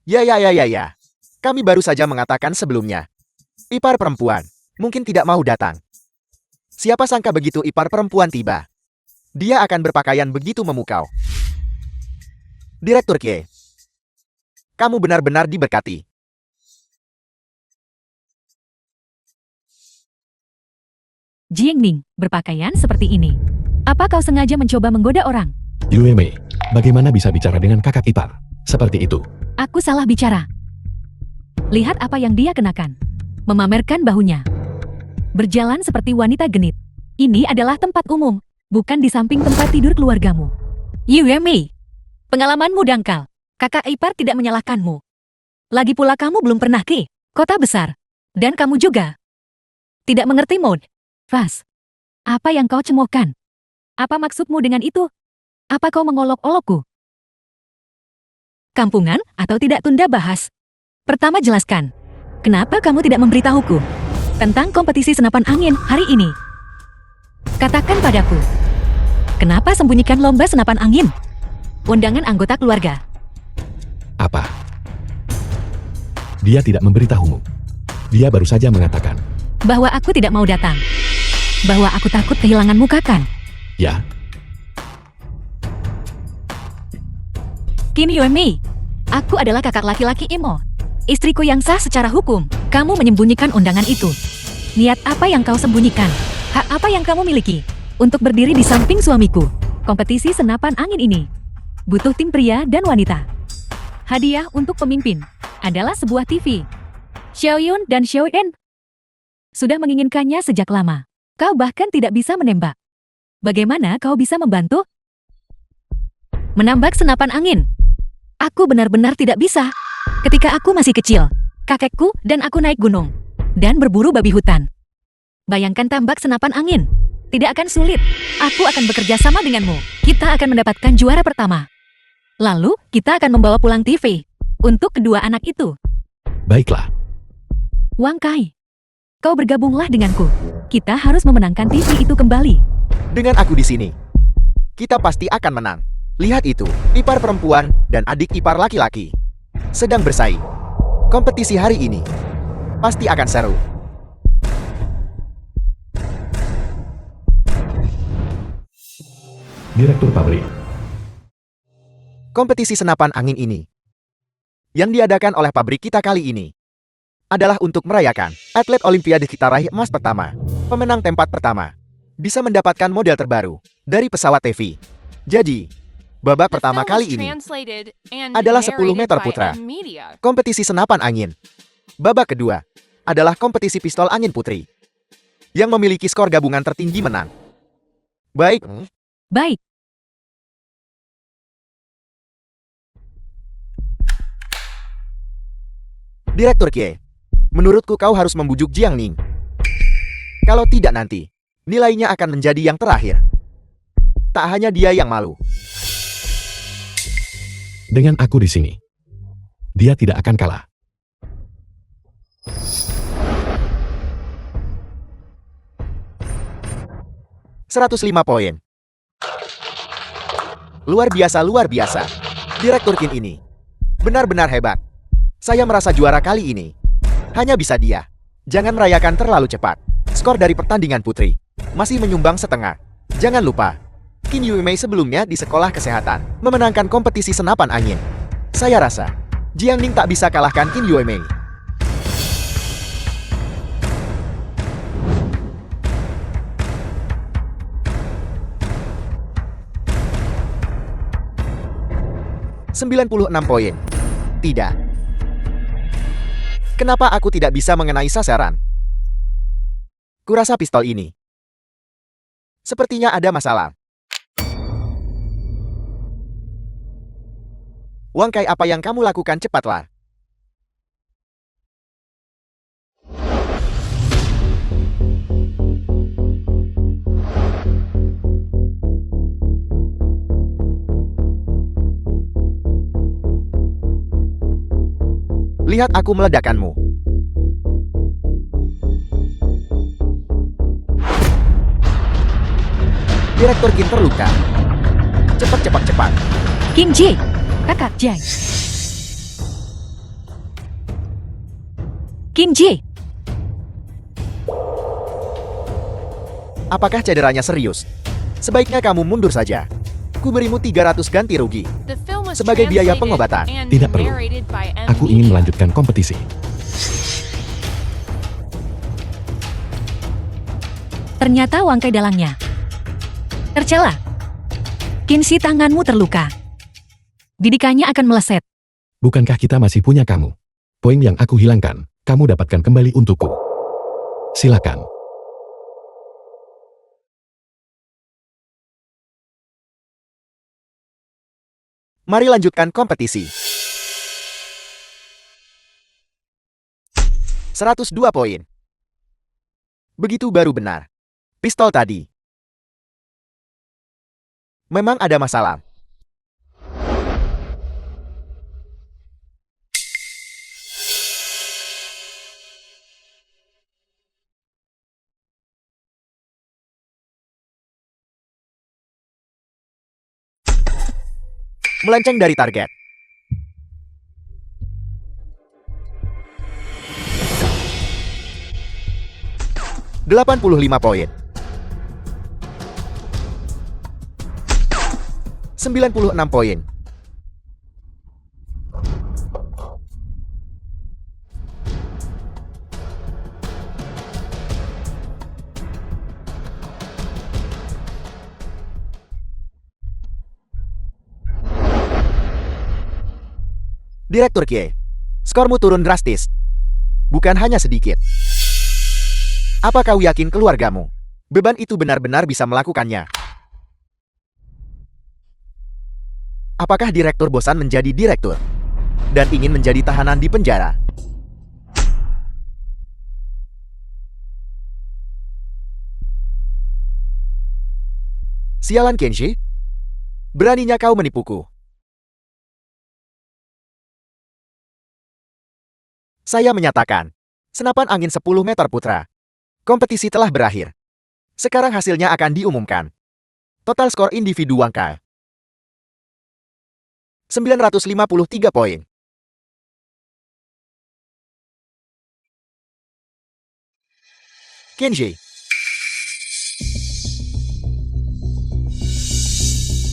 Ya. Kami baru saja mengatakan sebelumnya. Ipar perempuan mungkin tidak mau datang. Siapa sangka begitu ipar perempuan tiba. Dia akan berpakaian begitu memukau. Direktur Kie. Kamu benar-benar diberkati. Jiang Ning, berpakaian seperti ini. Apa kau sengaja mencoba menggoda orang? Yue Mei, bagaimana bisa bicara dengan kakak ipar? Seperti itu. Aku salah bicara. Lihat apa yang dia kenakan. Memamerkan bahunya. Berjalan seperti wanita genit. Ini adalah tempat umum, bukan di samping tempat tidur keluargamu. Yue Mei, pengalamanmu dangkal. Kakak ipar tidak menyalahkanmu. Lagi pula kamu belum pernah ke kota besar. Dan kamu juga tidak mengerti mode. Fas, apa yang kau cemohkan? Apa maksudmu dengan itu? Apa kau mengolok-olokku? Kampungan atau tidak, tunda bahas. Pertama jelaskan, kenapa kamu tidak memberitahuku tentang kompetisi senapan angin hari ini? Katakan padaku, kenapa sembunyikan lomba senapan angin? Undangan anggota keluarga. Apa? Dia tidak memberitahumu. Dia baru saja mengatakan. Bahwa aku tidak mau datang. Bahwa aku takut kehilangan muka kan? Ya, Kim Yue Mei, aku adalah kakak laki-laki Imo. Istriku yang sah secara hukum. Kamu menyembunyikan undangan itu. Niat apa yang kau sembunyikan? Hak apa yang kamu miliki untuk berdiri di samping suamiku? Kompetisi senapan angin ini butuh tim pria dan wanita. Hadiah untuk pemimpin adalah sebuah TV. Xiaoyun dan Xiaoyan sudah menginginkannya sejak lama. Kau bahkan tidak bisa menembak. Bagaimana kau bisa membantu? Menambak senapan angin. Aku benar-benar tidak bisa. Ketika aku masih kecil, Kakekku dan aku naik gunung dan berburu babi hutan. Bayangkan tambak senapan angin. Tidak akan sulit. Aku akan bekerja sama denganmu. Kita akan mendapatkan juara pertama. Lalu, kita akan membawa pulang TV untuk kedua anak itu. Baiklah. Wang Kai, kau bergabunglah denganku. Kita harus memenangkan TV itu kembali. Dengan aku di sini, kita pasti akan menang. Lihat itu, ipar perempuan dan adik ipar laki-laki sedang bersaing. Kompetisi hari ini pasti akan seru. Direktur pabrik. Kompetisi senapan angin ini yang diadakan oleh pabrik kita kali ini adalah untuk merayakan atlet Olimpiade kita raih emas pertama. Pemenang tempat pertama bisa mendapatkan model terbaru dari pesawat TV. Jadi, babak The pertama film was kali ini translated and adalah 10 narrated meter by putra. Media. Kompetisi senapan angin. Babak kedua adalah kompetisi pistol angin putri. Yang memiliki skor gabungan tertinggi menang. Baik, Baik, Direktur Kie. Menurutku kau harus membujuk Jiang Ning. Kalau tidak nanti, nilainya akan menjadi yang terakhir. Tak hanya dia yang malu. Dengan aku di sini, dia tidak akan kalah. $105 poin. Luar biasa. Direktur Kin ini benar-benar hebat. Saya merasa juara kali ini hanya bisa dia. Jangan merayakan terlalu cepat. Skor dari pertandingan putri masih menyumbang setengah. Jangan lupa, Qin Yuemei sebelumnya di sekolah kesehatan memenangkan kompetisi senapan angin. Saya rasa Jiang Ning tak bisa kalahkan Qin Yuemei. $96 poin. Tidak. Kenapa aku tidak bisa mengenai sasaran? Kurasa pistol ini sepertinya ada masalah. Wang Kai, apa yang kamu lakukan? Cepatlah. Lihat aku meledakkanmu. Direktur Qin terluka. Cepat. King Ji, kakak Jai. King Ji, Apakah cederanya serius? Sebaiknya kamu mundur saja. Ku berimu 300 ganti rugi. The film was Sebagai biaya translated pengobatan. and Tidak perlu. narrated by Aku Media. ingin melanjutkan kompetisi. ternyata Wang Kai dalangnya. Tercela. Kinsi, tanganmu terluka. Didikannya akan meleset. Bukankah kita masih punya kamu? Poin yang aku hilangkan, kamu dapatkan kembali untukku. Silakan. Mari lanjutkan kompetisi. 102 poin. Begitu baru benar. Pistol tadi memang ada masalah. Melenceng dari target. $85 poin. 96 poin. Direktur Kie, skormu turun drastis. Bukan hanya sedikit. Apa kau yakin keluargamu beban itu benar-benar bisa melakukannya? Apakah direktur bosan menjadi direktur dan ingin menjadi tahanan di penjara? Sialan Kenji. Beraninya kau menipuku. Saya menyatakan, senapan angin 10 meter putra. Kompetisi telah berakhir. Sekarang hasilnya akan diumumkan. Total skor individu Wang Kai. 953 poin. Kenji.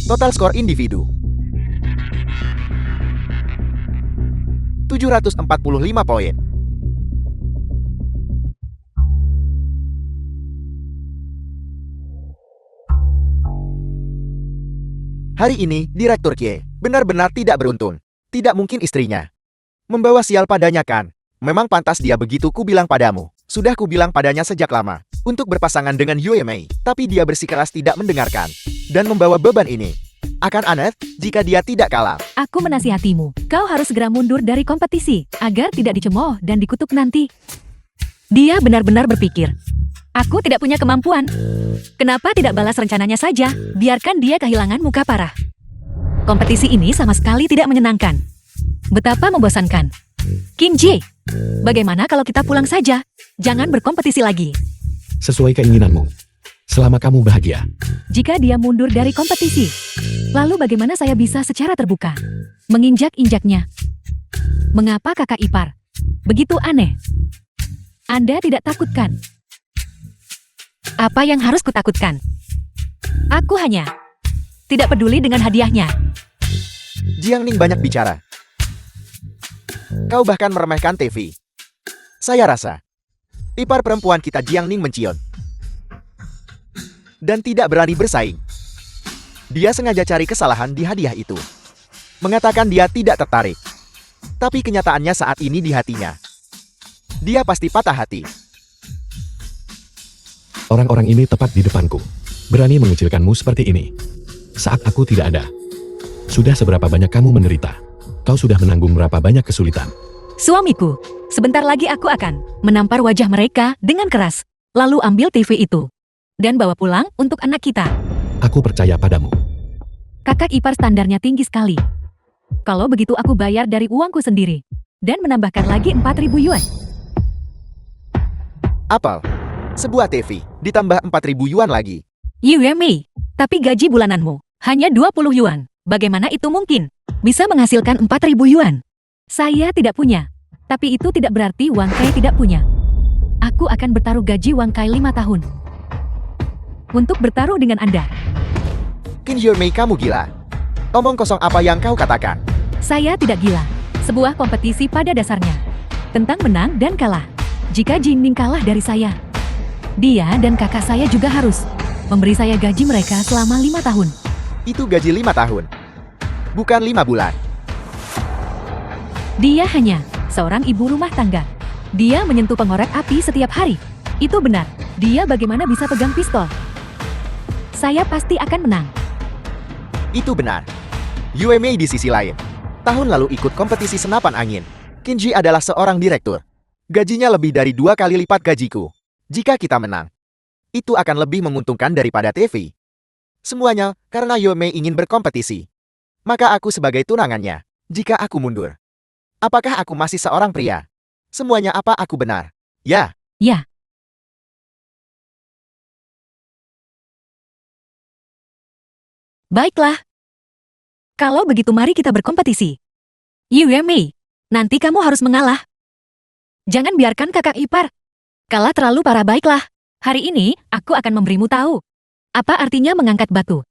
Total skor individu 745 poin. Hari ini, Direktur Kie benar-benar tidak beruntung. Tidak mungkin istrinya membawa sial padanya kan? Memang pantas dia begitu, ku bilang padamu. Sudah ku bilang padanya sejak lama untuk berpasangan dengan Yue Mei, tapi dia bersikeras tidak mendengarkan dan membawa beban ini. Akan aneh jika dia tidak kalah. Aku menasihatimu, kau harus segera mundur dari kompetisi, agar tidak dicemooh dan dikutuk nanti. Dia benar-benar berpikir, aku tidak punya kemampuan. Kenapa tidak balas rencananya saja, biarkan dia kehilangan muka parah. Kompetisi ini sama sekali tidak menyenangkan. Betapa membosankan. Kim Ji, bagaimana kalau kita pulang saja? Jangan berkompetisi lagi. Sesuai keinginanmu. Selama kamu bahagia. Jika dia mundur dari kompetisi, lalu bagaimana saya bisa secara terbuka menginjak-injaknya? Mengapa kakak ipar begitu aneh? Anda tidak takutkan? Apa yang harus kutakutkan? Aku hanya tidak peduli dengan hadiahnya. Jiang Ning banyak bicara. Kau bahkan meremehkan TV. Saya rasa ipar perempuan kita Jiang Ning mencion dan tidak berani bersaing. Dia sengaja cari kesalahan di hadiah itu. Mengatakan dia tidak tertarik. Tapi kenyataannya saat ini di hatinya. Dia pasti patah hati. Orang-orang ini tepat di depanku. Berani mengucilkanmu seperti ini. Saat aku tidak ada. Sudah seberapa banyak kamu menderita? Kau sudah menanggung berapa banyak kesulitan? Suamiku, sebentar lagi aku akan menampar wajah mereka dengan keras, lalu ambil TV itu dan bawa pulang untuk anak kita. Aku percaya padamu. Kakak ipar standarnya tinggi sekali. Kalau begitu aku bayar dari uangku sendiri dan menambahkan lagi 4.000 yuan. Apal. Sebuah TV ditambah 4.000 yuan lagi. Yue Mei, tapi gaji bulananmu hanya 20 yuan. Bagaimana itu mungkin? Bisa menghasilkan 4.000 yuan. Saya tidak punya. Tapi itu tidak berarti Wang Kai tidak punya. Aku akan bertaruh gaji Wang Kai 5 tahun. Untuk bertaruh dengan Anda. Qin Yue Mei, kamu gila. Omong kosong apa yang kau katakan? Saya tidak gila. Sebuah kompetisi pada dasarnya. Tentang menang dan kalah. Jika Jing Ning kalah dari saya, dia dan kakak saya juga harus memberi saya gaji mereka selama 5 tahun. Itu gaji 5 tahun. Bukan 5 bulan. Dia hanya seorang ibu rumah tangga. Dia menyentuh pengorek api setiap hari. Itu benar. Dia bagaimana bisa pegang pistol? Saya pasti akan menang. Itu benar. Yue Mei di sisi lain. Tahun lalu ikut kompetisi senapan angin. Qin Ji adalah seorang direktur. Gajinya lebih dari 2 kali lipat gajiku. Jika kita menang, itu akan lebih menguntungkan daripada TV. Semuanya karena Yue Mei ingin berkompetisi. Maka aku sebagai tunangannya. Jika aku mundur, apakah aku masih seorang pria? Semuanya apa aku benar? Ya. Ya. Baiklah. Kalau begitu mari kita berkompetisi. Yue Mei, nanti kamu harus mengalah. Jangan biarkan kakak ipar kalah terlalu parah. Baiklah. Hari ini, aku akan memberimu tahu. Apa artinya mengangkat batu?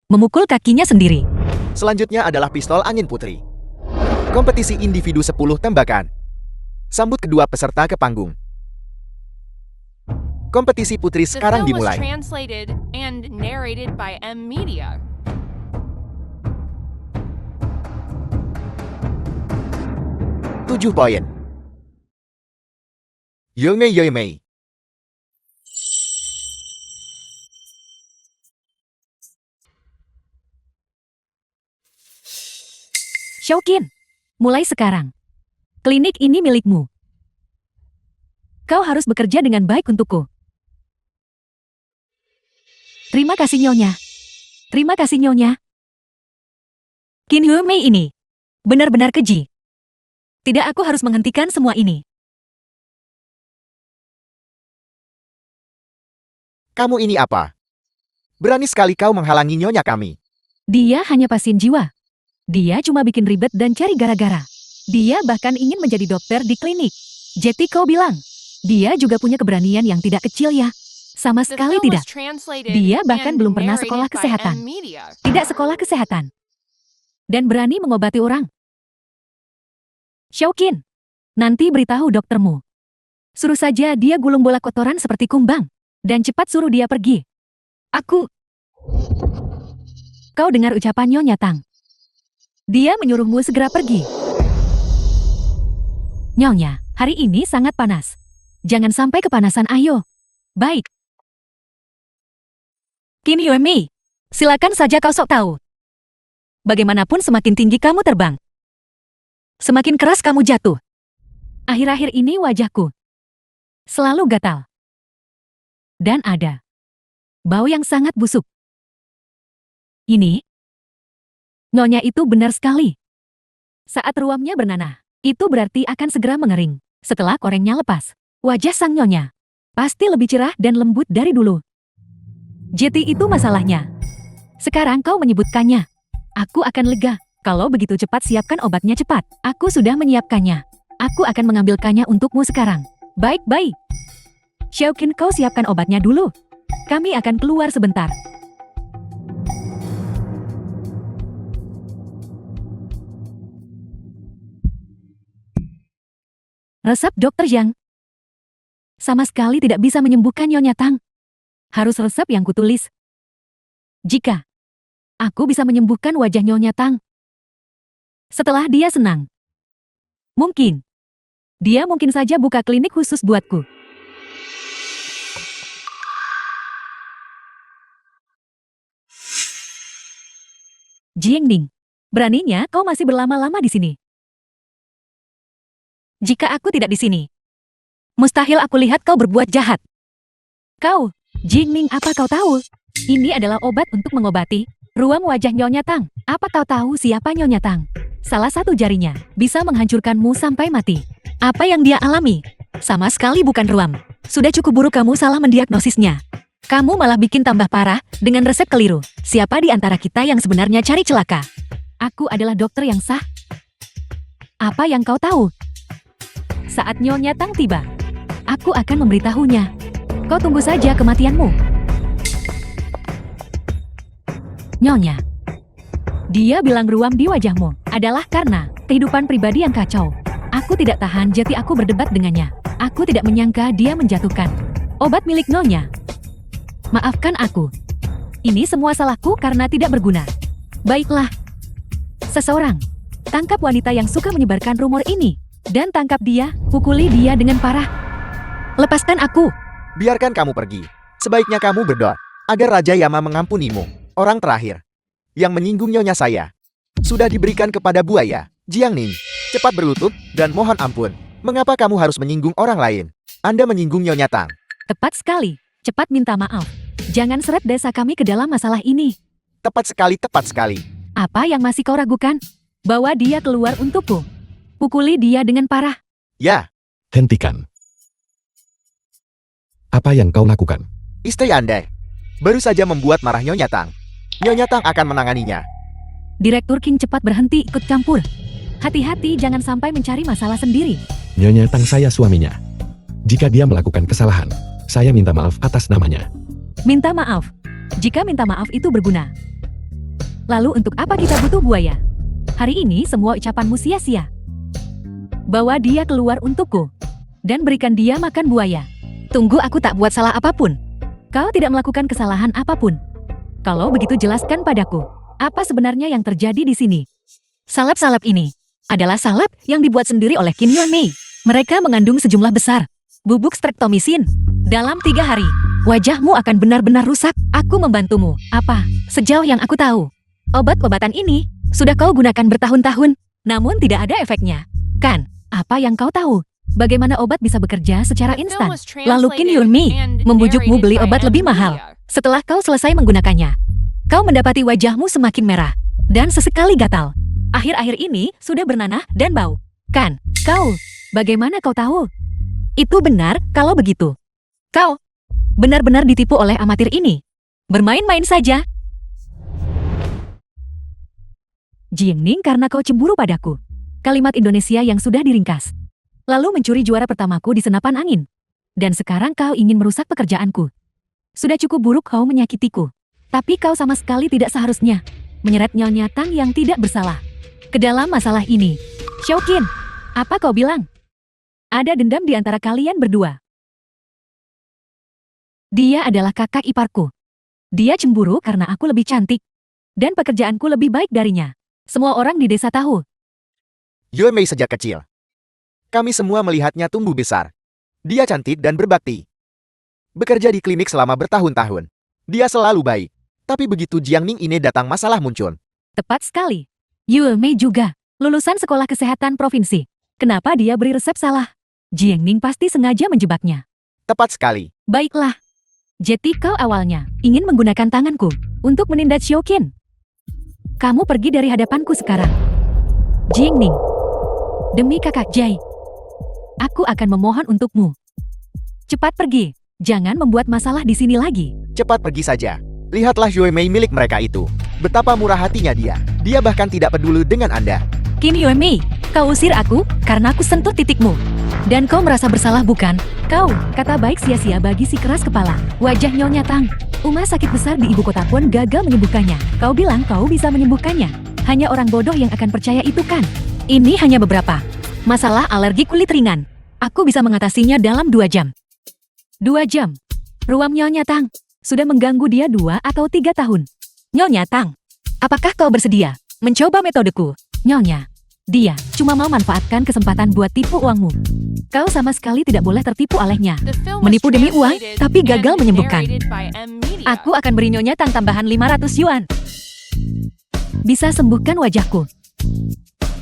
Memukul kakinya sendiri. Selanjutnya adalah pistol angin putri. Kompetisi individu 10 tembakan. Sambut kedua peserta ke panggung. Kompetisi putri The sekarang film was dimulai. translated and narrated by M Media. Tujuh poin. Yue Mei. Shouqin, mulai sekarang. Klinik ini milikmu. Kau harus bekerja dengan baik untukku. Terima kasih Nyonya. Terima kasih Nyonya. Qin Yuemei ini benar-benar keji. Tidak, aku harus menghentikan semua ini. Kamu ini apa? Berani sekali kau menghalangi nyonya kami. Dia hanya pasien jiwa. Dia cuma bikin ribet dan cari gara-gara. Dia bahkan ingin menjadi dokter di klinik. Jadi kau bilang, dia juga punya keberanian yang tidak kecil ya. Sama The sekali film tidak. was translated Dia bahkan and belum pernah narrated sekolah by kesehatan. M-Media. Tidak sekolah kesehatan. Dan berani mengobati orang. Xiaoqin, nanti beritahu doktermu. Suruh saja dia gulung bola kotoran seperti kumbang. Dan cepat suruh dia pergi. Aku... Kau dengar ucapan Nyonya Tang. Dia menyuruhmu segera pergi. Nyonya, hari ini sangat panas. Jangan sampai kepanasan, ayo. Baik. Qin Yuemei, silakan saja kau sok tahu. Bagaimanapun semakin tinggi kamu terbang, semakin keras kamu jatuh. Akhir-akhir ini wajahku selalu gatal. Dan ada bau yang sangat busuk. Ini, Nyonya itu benar sekali. Saat ruamnya bernanah, itu berarti akan segera mengering. Setelah korengnya lepas, wajah sang Nyonya pasti lebih cerah dan lembut dari dulu. Jadi itu masalahnya. Sekarang kau menyebutkannya. Aku akan lega. Kalau begitu cepat siapkan obatnya cepat. Aku sudah menyiapkannya. Aku akan mengambilkannya untukmu sekarang. Baik-baik. Xiaoqin, kau siapkan obatnya dulu. Kami akan keluar sebentar. Resep Dr. Zhang sama sekali tidak bisa menyembuhkan Nyonya Tang. Harus resep yang kutulis. Jika aku bisa menyembuhkan wajah Nyonya Tang setelah dia senang, mungkin dia mungkin saja buka klinik khusus buatku. Jingning, beraninya kau masih berlama-lama di sini. Jika aku tidak di sini, mustahil aku lihat kau berbuat jahat. Kau, Jingning, apa kau tahu? Ini adalah obat untuk mengobati ruam wajah Nyonya Tang. Apa kau tahu siapa Nyonya Tang? Salah satu jarinya bisa menghancurkanmu sampai mati. Apa yang dia alami? Sama sekali bukan ruam. Sudah cukup buruk kamu salah mendiagnosisnya. Kamu malah bikin tambah parah dengan resep keliru. Siapa di antara kita yang sebenarnya cari celaka? Aku adalah dokter yang sah. Apa yang kau tahu? Saat Nyonya Tang tiba, aku akan memberitahunya. Kau tunggu saja kematianmu. Nyonya, dia bilang ruam di wajahmu adalah karena kehidupan pribadi yang kacau. Aku tidak tahan, jadi aku berdebat dengannya. Aku tidak menyangka dia menjatuhkan obat milik Nyonya. Maafkan aku. Ini semua salahku karena tidak berguna. Baiklah. Seseorang, tangkap wanita yang suka menyebarkan rumor ini. Dan tangkap dia, pukuli dia dengan parah. Lepaskan aku. Biarkan kamu pergi. Sebaiknya kamu berdoa agar Raja Yama mengampunimu. Orang terakhir yang menyinggung nyonya saya sudah diberikan kepada buaya. Jiangning, cepat berlutut dan mohon ampun. Mengapa kamu harus menyinggung orang lain? Anda menyinggung Nyonya Tang. Tepat sekali. Cepat minta maaf. Jangan seret desa kami ke dalam masalah ini. Tepat sekali, tepat sekali. Apa yang masih kau ragukan? Bawa dia keluar untukku. Pukuli dia dengan parah. Ya, Hentikan. Apa yang kau lakukan? istri Anda baru saja membuat marah Nyonya Tang. Nyonya Tang akan menanganinya. Direktur King cepat berhenti ikut campur. Hati-hati jangan sampai mencari masalah sendiri. Nyonya Tang saya suaminya. Jika dia melakukan kesalahan, saya minta maaf atas namanya. Minta maaf. Jika minta maaf itu berguna. Lalu untuk apa kita butuh buaya? Hari ini semua ucapanmu sia-sia. Bawa dia keluar untukku. Dan berikan dia makan buaya. Tunggu, aku tak buat salah apapun. Kau tidak melakukan kesalahan apapun. Kalau begitu jelaskan padaku. Apa sebenarnya yang terjadi di sini? Salep-salep ini adalah salep yang dibuat sendiri oleh Qin Yuemei. Mereka mengandung sejumlah besar bubuk streptomisin. Dalam 3 hari, wajahmu akan benar-benar rusak. Aku membantumu. Apa? Sejauh yang aku tahu, obat-obatan ini sudah kau gunakan bertahun-tahun, namun tidak ada efeknya. Kan? Apa yang kau tahu? Bagaimana obat bisa bekerja secara The film instan? was Lalu Qin translated Yuemei and membujukmu narrated beli by obat lebih mahal. M-Media. Setelah kau selesai menggunakannya, Kau mendapati wajahmu semakin merah dan sesekali gatal. Akhir-akhir ini sudah bernanah dan bau. Kan? Kau, bagaimana kau tahu? Itu benar kalau begitu. Kau benar-benar ditipu oleh amatir ini. Bermain-main saja. Jiengning, karena kau cemburu padaku. Kalimat Indonesia yang sudah diringkas. Lalu mencuri juara pertamaku di senapan angin. Dan sekarang kau ingin merusak pekerjaanku. Sudah cukup buruk kau menyakitiku. Tapi kau sama sekali tidak seharusnya menyeret Nyonya Tang yang tidak bersalah ke dalam masalah ini. Xiaoqin, apa kau bilang? Ada dendam di antara kalian berdua. Dia adalah kakak iparku. Dia cemburu karena aku lebih cantik. Dan pekerjaanku lebih baik darinya. Semua orang di desa tahu. Yue Mei sejak kecil. Kami semua melihatnya tumbuh besar. Dia cantik dan berbakti. Bekerja di klinik selama bertahun-tahun. Dia selalu baik. Tapi begitu Jiang Ning ini datang masalah muncul. Tepat sekali. Yue Mei juga lulusan sekolah kesehatan provinsi. Kenapa dia beri resep salah? Jiang Ning pasti sengaja menjebaknya. Tepat sekali. Baiklah. Jadi kau awalnya ingin menggunakan tanganku untuk menindak Xiaoqin. Kamu pergi dari hadapanku sekarang. Jiang Ning. Demi kakak Jai. Aku akan memohon untukmu. Cepat pergi. Jangan membuat masalah di sini lagi. Cepat pergi saja. Lihatlah Yue Mei milik mereka itu. Betapa murah hatinya dia. Dia bahkan tidak peduli dengan Anda. Qin Yue Mei, kau usir aku karena aku sentuh titikmu. Dan kau merasa bersalah bukan? Kau, kata baik sia-sia bagi si keras kepala. Wajah Nyonya Tang. Uma sakit besar di ibu kota pun gagal menyembuhkannya. Kau bilang kau bisa menyembuhkannya. Hanya orang bodoh yang akan percaya itu kan? Ini hanya beberapa masalah alergi kulit ringan. Aku bisa mengatasinya dalam 2 jam. 2 jam. Ruam Nyonya Tang. Sudah mengganggu dia 2 atau 3 tahun. Nyonya Tang, apakah kau bersedia mencoba metodeku? Nyonya, dia cuma mau manfaatkan kesempatan buat tipu uangmu. Kau sama sekali tidak boleh tertipu olehnya. The film was Menipu demi uang, translated tapi gagal and menyembuhkan. narrated by M Media. Aku akan beri Nyonya Tang tambahan 500 yuan. Bisa sembuhkan wajahku.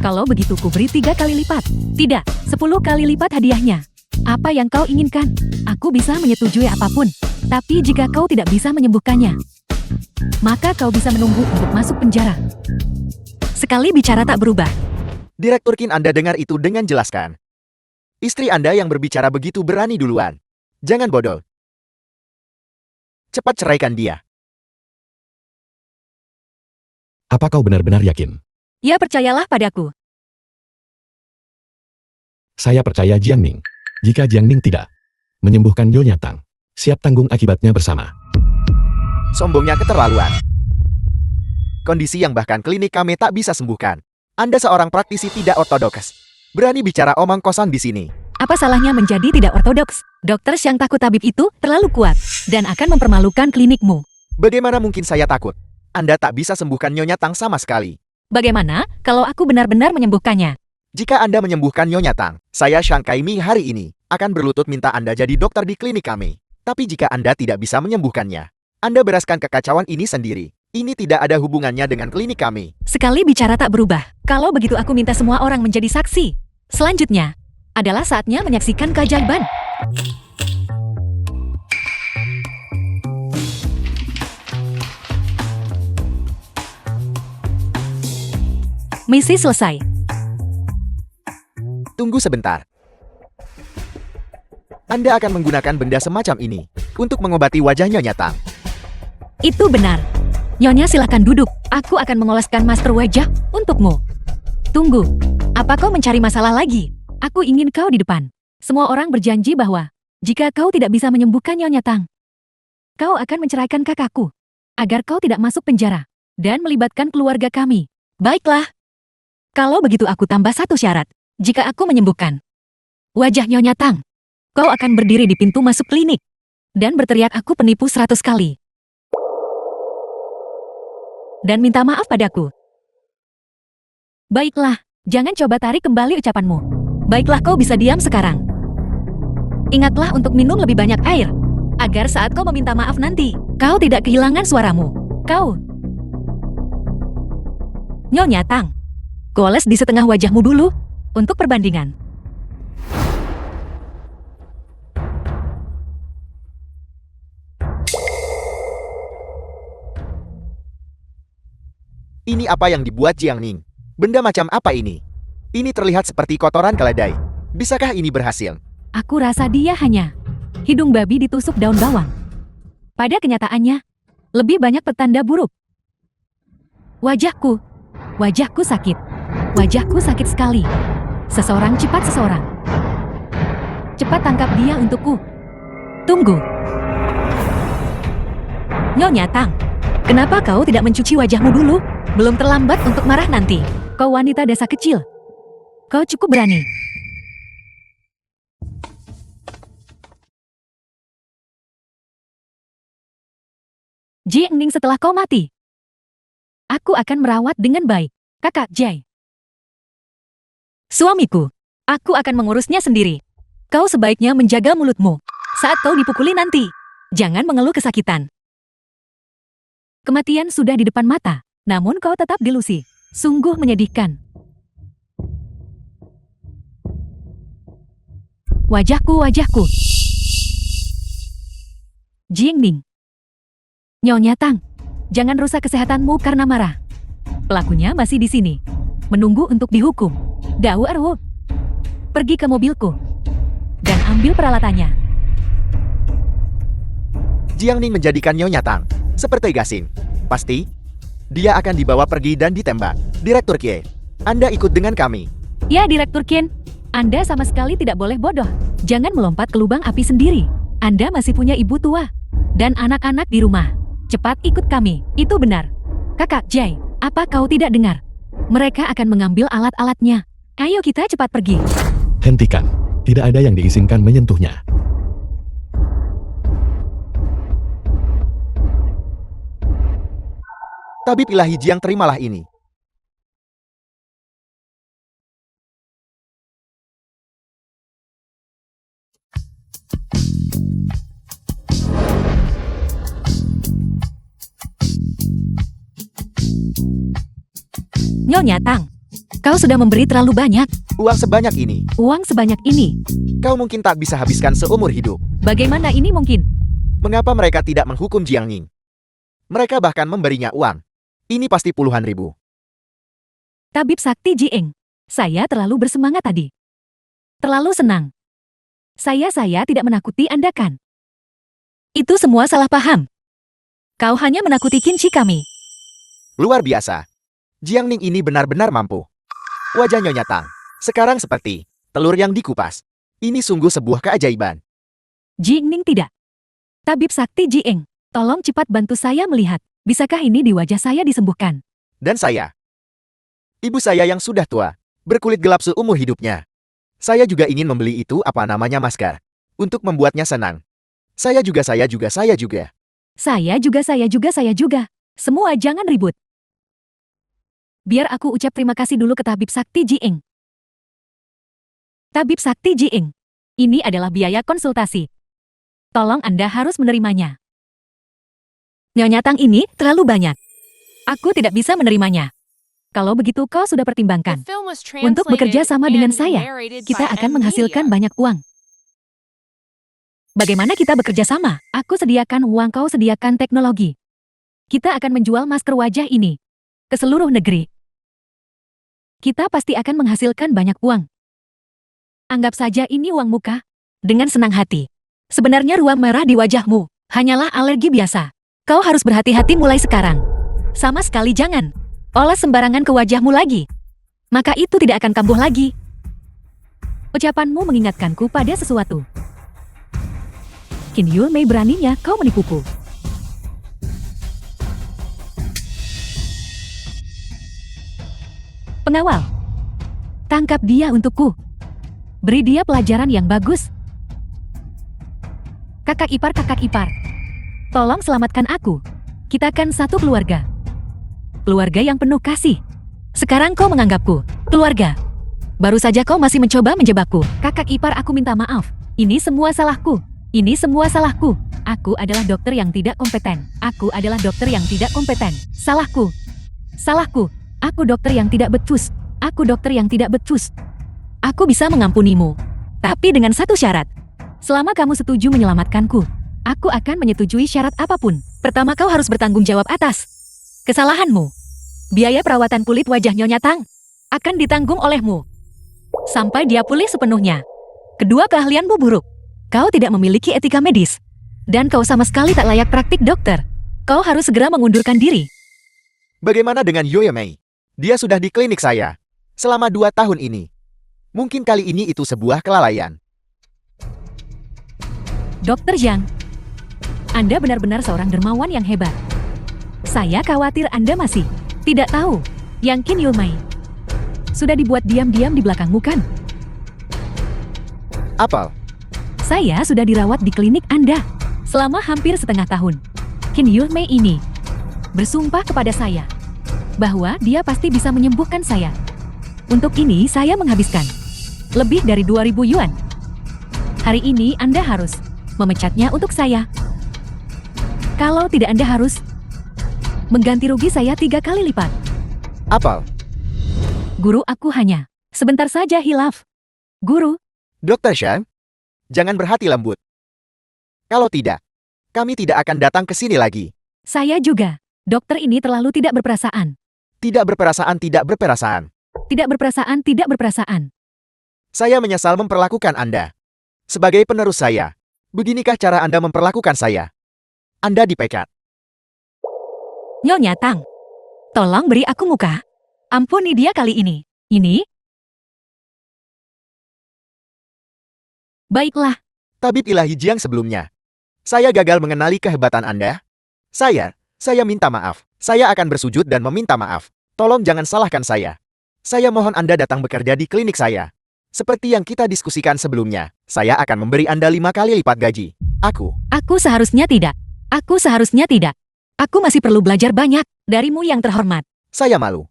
Kalau begitu ku beri 3 kali lipat. Tidak, 10 kali lipat hadiahnya. Apa yang kau inginkan? Aku bisa menyetujui apapun. Tapi jika kau tidak bisa menyembuhkannya, maka kau bisa menunggu untuk masuk penjara. Sekali bicara tak berubah. Direktur Qin Anda dengar itu dengan jelaskan. Istri Anda yang berbicara begitu berani duluan. Jangan bodoh. Cepat ceraikan dia. Apa kau benar-benar yakin? Ya, percayalah padaku. Saya percaya Jiang Ning. Jika Jiang Ning tidak menyembuhkan Nyonya Tang, siap tanggung akibatnya bersama. Sombongnya keterlaluan. Kondisi yang bahkan klinik kami tak bisa sembuhkan. Anda seorang praktisi tidak ortodoks. Berani bicara omong kosong di sini. Apa salahnya menjadi tidak ortodoks? Dokter yang takut tabib itu terlalu kuat dan akan mempermalukan klinikmu. Bagaimana mungkin saya takut? Anda tak bisa sembuhkan Nyonya Tang sama sekali. Bagaimana kalau aku benar-benar menyembuhkannya? Jika Anda menyembuhkan Nyonya Tang, saya Shang Kaimi hari ini akan berlutut minta Anda jadi dokter di klinik kami. Tapi jika Anda tidak bisa menyembuhkannya, Anda bereskan kekacauan ini sendiri. Ini tidak ada hubungannya dengan klinik kami. Sekali bicara tak berubah. Kalau begitu aku minta semua orang menjadi saksi. Selanjutnya, adalah saatnya menyaksikan keajaiban. Misi selesai. Tunggu sebentar. Anda akan menggunakan benda semacam ini untuk mengobati wajah Nyonya Tang. Itu benar. Nyonya silakan duduk. Aku akan mengoleskan masker wajah untukmu. Tunggu. Apa kau mencari masalah lagi? Aku ingin kau di depan. Semua orang berjanji bahwa jika kau tidak bisa menyembuhkan Nyonya Tang, kau akan menceraikan kakakku agar kau tidak masuk penjara dan melibatkan keluarga kami. Baiklah. Kalau begitu aku tambah 1 syarat. Jika aku menyembuhkan wajah Nyonya Tang, kau akan berdiri di pintu masuk klinik dan berteriak aku penipu 100 kali. Dan minta maaf padaku. Baiklah, jangan coba tarik kembali ucapanmu. Baiklah, kau bisa diam sekarang. Ingatlah untuk minum lebih banyak air, agar saat kau meminta maaf nanti, kau tidak kehilangan suaramu. Kau. Nyonya Tang, goles di setengah wajahmu dulu, untuk perbandingan. Ini apa yang dibuat Jiangning? Benda macam apa ini? Ini terlihat seperti kotoran keledai. Bisakah ini berhasil? Aku rasa dia hanya hidung babi ditusuk daun bawang. Pada kenyataannya, lebih banyak petanda buruk. Wajahku sakit. Wajahku sakit sekali. Seseorang cepat seseorang. Cepat tangkap dia untukku. Tunggu. Nyonya Tang, kenapa kau tidak mencuci wajahmu dulu? Belum terlambat untuk marah nanti. Kau wanita desa kecil. Kau cukup berani. Jiangning, setelah kau mati, aku akan merawat dengan baik, Kakak Jai. Suamiku, aku akan mengurusnya sendiri. Kau sebaiknya menjaga mulutmu saat kau dipukuli nanti. Jangan mengeluh kesakitan. Kematian sudah di depan mata, namun kau tetap delusi. Sungguh menyedihkan. Wajahku. Jiangning. Nyonya Tang, jangan rusak kesehatanmu karena marah. Pelakunya masih di sini, menunggu untuk dihukum. Dao Erwo, pergi ke mobilku dan ambil peralatannya. Jiangning menjadikan Nyonya Tang seperti gasing. Pasti, dia akan dibawa pergi dan ditembak. Direktur Kie, Anda ikut dengan kami. Ya, Direktur Ken, Anda sama sekali tidak boleh bodoh. Jangan melompat ke lubang api sendiri. Anda masih punya ibu tua dan anak-anak di rumah. Cepat ikut kami, itu benar. Kakak Jai, apa kau tidak dengar? Mereka akan mengambil alat-alatnya. Ayo kita cepat pergi. Hentikan. Tidak ada yang diizinkan menyentuhnya. Tabib ilahi Jiang, terimalah ini. Nyonya Tang, kau sudah memberi terlalu banyak. Uang sebanyak ini, Uang sebanyak ini. kau mungkin tak bisa habiskan seumur hidup. Bagaimana ini mungkin? Mengapa mereka tidak menghukum Jiangning? Mereka bahkan memberinya uang. Ini pasti puluhan ribu. Tabib Sakti Jieng, saya terlalu bersemangat tadi. Terlalu senang. Saya tidak menakuti Anda kan? Itu semua salah paham. Kau hanya menakuti Kinci kami. Luar biasa. Jiangning ini benar-benar mampu. Wajah Nyonya Tang sekarang seperti telur yang dikupas. Ini sungguh sebuah keajaiban. Jiangning tidak. Tabib Sakti Jieng, tolong cepat bantu saya melihat. Bisakah ini di wajah saya disembuhkan? Dan saya. Ibu saya yang sudah tua, berkulit gelap seumur hidupnya. Saya juga ingin membeli itu apa namanya masker. Untuk membuatnya senang. Saya juga. Saya juga. Semua jangan ribut. Biar aku ucap terima kasih dulu ke Tabib Sakti Jieng. Tabib Sakti Jieng, ini adalah biaya konsultasi. Tolong Anda harus menerimanya. Nyonya Tang ini terlalu banyak. Aku tidak bisa menerimanya. Kalau begitu kau sudah The pertimbangkan. film was Untuk bekerja translated sama dengan and saya, narrated kita by akan M menghasilkan Media. banyak uang. Bagaimana kita bekerja sama? Aku sediakan uang, kau sediakan teknologi. Kita akan menjual masker wajah ini ke seluruh negeri. Kita pasti akan menghasilkan banyak uang. Anggap saja ini uang muka. Dengan senang hati. Sebenarnya ruam merah di wajahmu hanyalah alergi biasa. Kau harus berhati-hati mulai sekarang. Sama sekali jangan oles sembarangan ke wajahmu lagi. Maka itu tidak akan kambuh lagi. Ucapanmu mengingatkanku pada sesuatu. Qin Yulmei, beraninya kau menipuku. Pengawal, tangkap dia untukku. Beri dia pelajaran yang bagus. Kakak ipar, tolong selamatkan aku. Kita kan satu keluarga. Keluarga yang penuh kasih. Sekarang kau menganggapku keluarga. Baru saja kau masih mencoba menjebakku. Kakak ipar, aku minta maaf. Ini semua salahku. Aku adalah dokter yang tidak kompeten. Salahku. Aku dokter yang tidak becus. Aku bisa mengampunimu. Tapi dengan satu syarat. Selama kamu setuju menyelamatkanku, aku akan menyetujui syarat apapun. Pertama, kau harus bertanggung jawab atas kesalahanmu. Biaya perawatan kulit wajah Nyonya Tang akan ditanggung olehmu. Sampai dia pulih sepenuhnya. Kedua keahlianmu buruk. Kau tidak memiliki etika medis. Dan kau sama sekali tak layak praktik dokter. Kau harus segera mengundurkan diri. Bagaimana dengan Yue Mei? Dia sudah di klinik saya selama 2 tahun ini. Mungkin kali ini itu sebuah kelalaian. Dokter Zhang, Anda benar-benar seorang dermawan yang hebat. Saya khawatir Anda masih tidak tahu yang Qin Yumei sudah dibuat diam-diam di belakangmu kan? Apel, Saya sudah dirawat di klinik Anda selama hampir setengah tahun. Qin Yumei ini bersumpah kepada saya bahwa dia pasti bisa menyembuhkan saya. Untuk ini saya menghabiskan lebih dari 2.000 yuan. Hari ini Anda harus memecatnya untuk saya. Kalau tidak Anda harus mengganti rugi saya 3 kali lipat. Apel, Guru, aku hanya sebentar saja hilaf. Guru, Dr. Shan, jangan berhati lembut. Kalau tidak, kami tidak akan datang ke sini lagi. saya juga. Dokter ini terlalu tidak berperasaan. Tidak berperasaan, tidak berperasaan. Tidak berperasaan, tidak berperasaan. Saya menyesal memperlakukan Anda. Sebagai penerus saya, beginikah cara Anda memperlakukan saya? Anda dipecat. Nyonya Tang, tolong beri aku muka. Ampuni dia kali ini. Ini? Baiklah, Tabib ilahi Jiang sebelumnya. Saya gagal mengenali kehebatan Anda. Saya minta maaf. Saya akan bersujud dan meminta maaf. Tolong jangan salahkan saya. Saya mohon Anda datang bekerja di klinik saya. Seperti yang kita diskusikan sebelumnya, saya akan memberi Anda 5 kali lipat gaji. aku seharusnya tidak. Aku seharusnya tidak. Aku masih perlu belajar banyak darimu yang terhormat. Saya malu.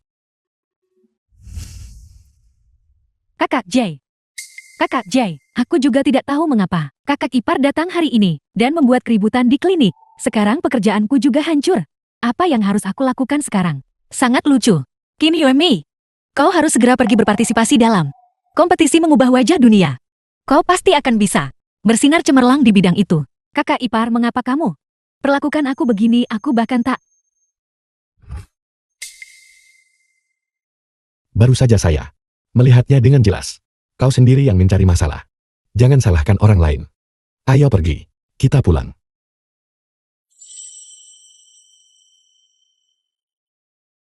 Kakak Jay. Kakak Jay, aku juga tidak tahu mengapa kakak ipar datang hari ini dan membuat keributan di klinik. Sekarang pekerjaanku juga hancur. Apa yang harus aku lakukan sekarang? Sangat lucu. Qin Yumei, kau harus segera pergi berpartisipasi dalam kompetisi mengubah wajah dunia. Kau pasti akan bisa bersinar cemerlang di bidang itu. Kakak ipar, mengapa kamu perlakukan aku begini? Aku bahkan tak. Baru saja saya melihatnya dengan jelas. Kau sendiri yang mencari masalah. Jangan salahkan orang lain. Ayo pergi. Kita pulang.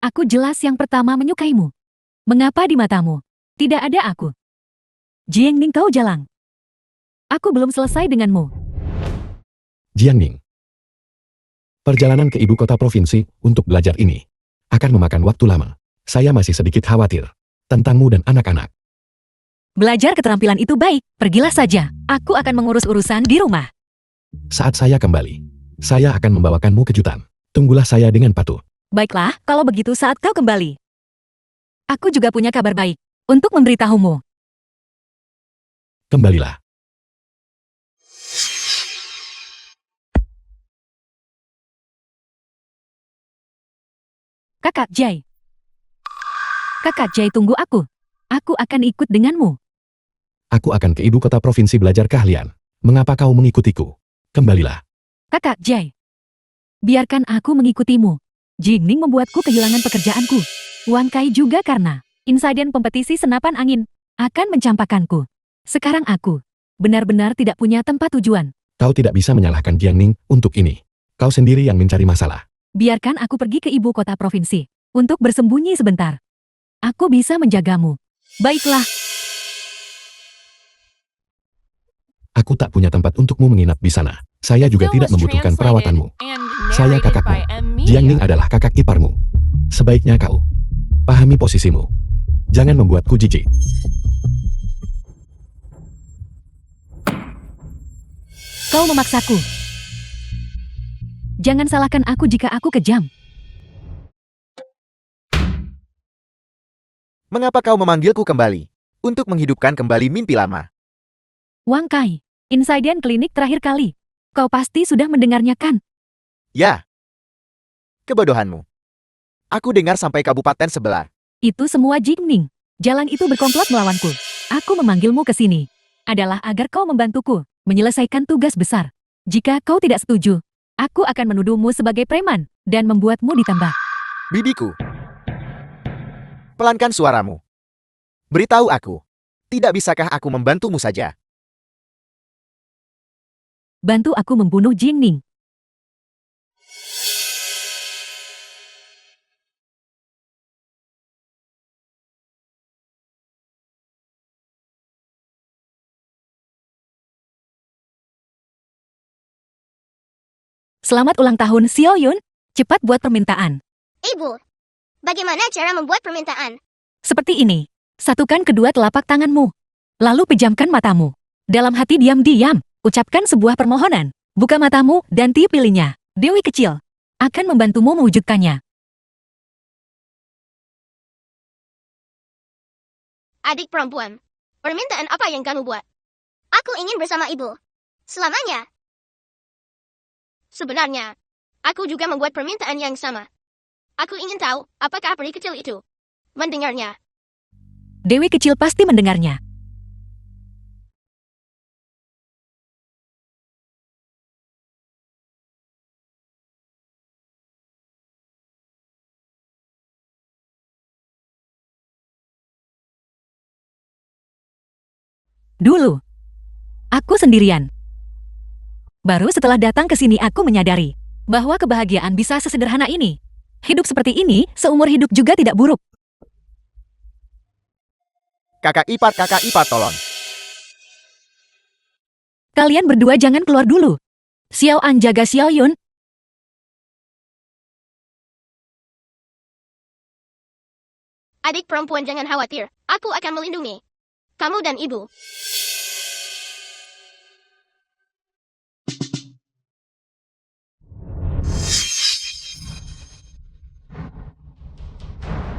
Aku jelas yang pertama menyukaimu. Mengapa di matamu tidak ada aku? Jiangning, kau jalang. Aku belum selesai denganmu. Jiangning. Perjalanan ke ibu kota provinsi untuk belajar ini akan memakan waktu lama. Saya masih sedikit khawatir tentangmu dan anak-anak. Belajar keterampilan itu baik, pergilah saja. Aku akan mengurus urusan di rumah. Saat saya kembali, saya akan membawakanmu kejutan. Tunggulah saya dengan patuh. Baiklah, kalau begitu saat kau kembali. Aku juga punya kabar baik untuk memberitahumu. Kembalilah. Kakak Jay. Kakak Jay, tunggu aku. Aku akan ikut denganmu. Aku akan ke ibu kota provinsi belajar keahlian. Mengapa kau mengikutiku? Kembalilah. Kakak Jay. Biarkan aku mengikutimu. Jingning membuatku kehilangan pekerjaanku. Wang Kai juga karena insiden kompetisi senapan angin akan mencampakkanku. Sekarang aku benar-benar tidak punya tempat tujuan. Kau tidak bisa menyalahkan Jiangning untuk ini. Kau sendiri yang mencari masalah. Biarkan aku pergi ke ibu kota provinsi untuk bersembunyi sebentar. Aku bisa menjagamu. Baiklah. Aku tak punya tempat untukmu menginap di sana. Saya juga Film tidak was membutuhkan translated perawatanmu. and Saya narrated kakakmu. by M. Media. Jiangning adalah kakak iparmu. Sebaiknya kau pahami posisimu. Jangan membuatku jijik. Kau memaksaku. Jangan salahkan aku jika aku kejam. Mengapa kau memanggilku kembali? Untuk menghidupkan kembali mimpi lama. Wang Kai, insiden klinik terakhir kali. Kau pasti sudah mendengarnya kan? Ya. Kebodohanmu. Aku dengar sampai kabupaten sebelah. Itu semua Jingning. Jalan itu berkomplot melawanku. Aku memanggilmu ke sini adalah agar kau membantuku menyelesaikan tugas besar. Jika kau tidak setuju, aku akan menuduhmu sebagai preman dan membuatmu ditambah. Bibiku. Pelankan suaramu. Beritahu aku. Tidak bisakah aku membantumu saja? Bantu aku membunuh Jingning. Selamat ulang tahun, Xiao Yun. Cepat buat permintaan. Ibu, bagaimana cara membuat permintaan? Seperti ini. Satukan kedua telapak tanganmu. Lalu pejamkan matamu. Dalam hati diam-diam, ucapkan sebuah permohonan. Buka matamu dan tiup lilinya. Dewi kecil akan membantumu mewujudkannya. Adik perempuan, permintaan apa yang kamu buat? Aku ingin bersama ibu. Selamanya. Sebenarnya, aku juga membuat permintaan yang sama. Aku ingin tahu, apakah peri kecil itu mendengarnya? Dewi kecil pasti mendengarnya. Dulu, aku sendirian. Baru setelah datang ke sini aku menyadari bahwa kebahagiaan bisa sesederhana ini. Hidup seperti ini, seumur hidup juga tidak buruk. Kakak ipar tolong. Kalian berdua jangan keluar dulu. Xiao An jaga Xiao Yun. Adik perempuan jangan khawatir, aku akan melindungi kamu dan ibu.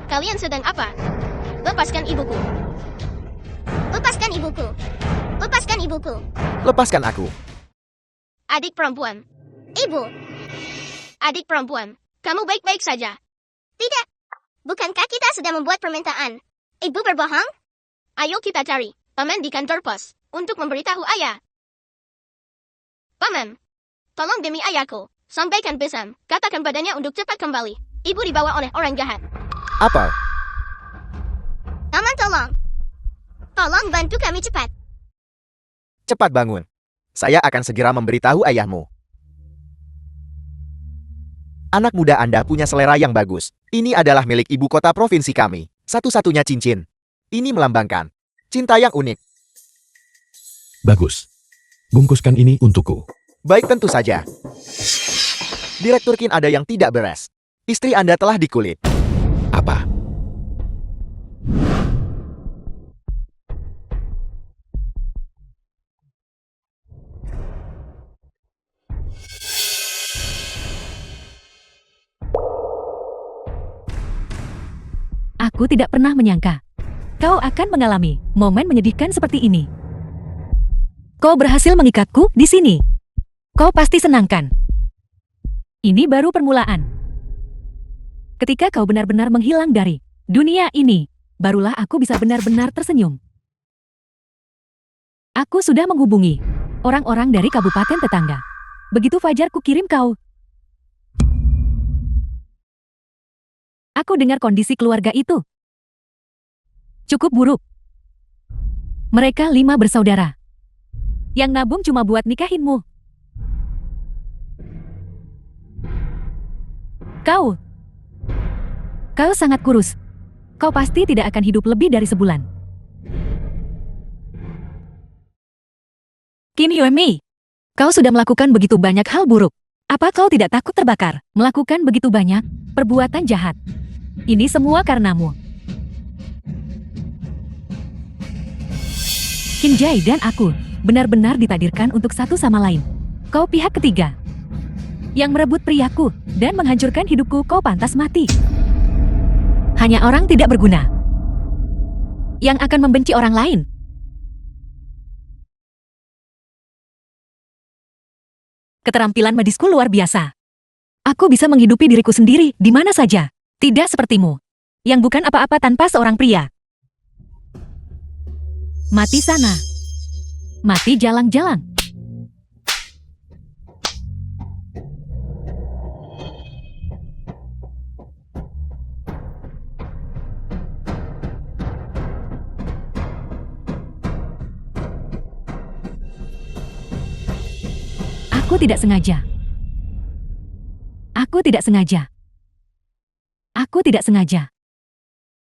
Kalian sedang apa? Lepaskan ibuku. Lepaskan ibuku. Lepaskan ibuku. Lepaskan aku. Adik perempuan. Ibu. Adik perempuan, kamu baik-baik saja? Tidak. Bukankah kita sudah membuat permintaan? Ibu berbohong? Ayo kita cari paman di kantor pos untuk memberitahu ayah. Paman, tolong demi ayahku, sampaikan pesan, katakan padanya untuk cepat kembali. Ibu dibawa oleh orang jahat. Apa? Paman tolong. Tolong bantu kami cepat. Cepat bangun. Saya akan segera memberitahu ayahmu. Anak muda Anda punya selera yang bagus. Ini adalah milik ibu kota provinsi kami. Satu-satunya cincin. Ini melambangkan cinta yang unik. Bagus. Bungkuskan ini untukku. Baik, tentu saja. Direktur Qin ada yang tidak beres. Istri Anda telah dikulit. Apa? Aku tidak pernah menyangka kau akan mengalami momen menyedihkan seperti ini. Kau berhasil mengikatku di sini. Kau pasti senangkan. Ini baru permulaan. Ketika kau benar-benar menghilang dari dunia ini, barulah aku bisa benar-benar tersenyum. Aku sudah menghubungi orang-orang dari kabupaten tetangga. Begitu fajar ku kirim kau. Aku dengar kondisi keluarga itu cukup buruk. Mereka 5 bersaudara. Yang nabung cuma buat nikahinmu. Kau sangat kurus. Kau pasti tidak akan hidup lebih dari sebulan. Qin Huimi, kau sudah melakukan begitu banyak hal buruk. Apa kau tidak takut terbakar? Melakukan begitu banyak perbuatan jahat. Ini semua karenamu. Qin Jai dan aku benar-benar ditakdirkan untuk satu sama lain. Kau pihak ketiga yang merebut priaku dan menghancurkan hidupku. Kau pantas mati. Hanya orang tidak berguna yang akan membenci orang lain. Keterampilan medisku luar biasa. Aku bisa menghidupi diriku sendiri di mana saja. Tidak sepertimu, yang bukan apa-apa tanpa seorang pria. Mati sana. Mati jalang-jalang. Aku tidak sengaja. Aku tidak sengaja. Aku tidak sengaja.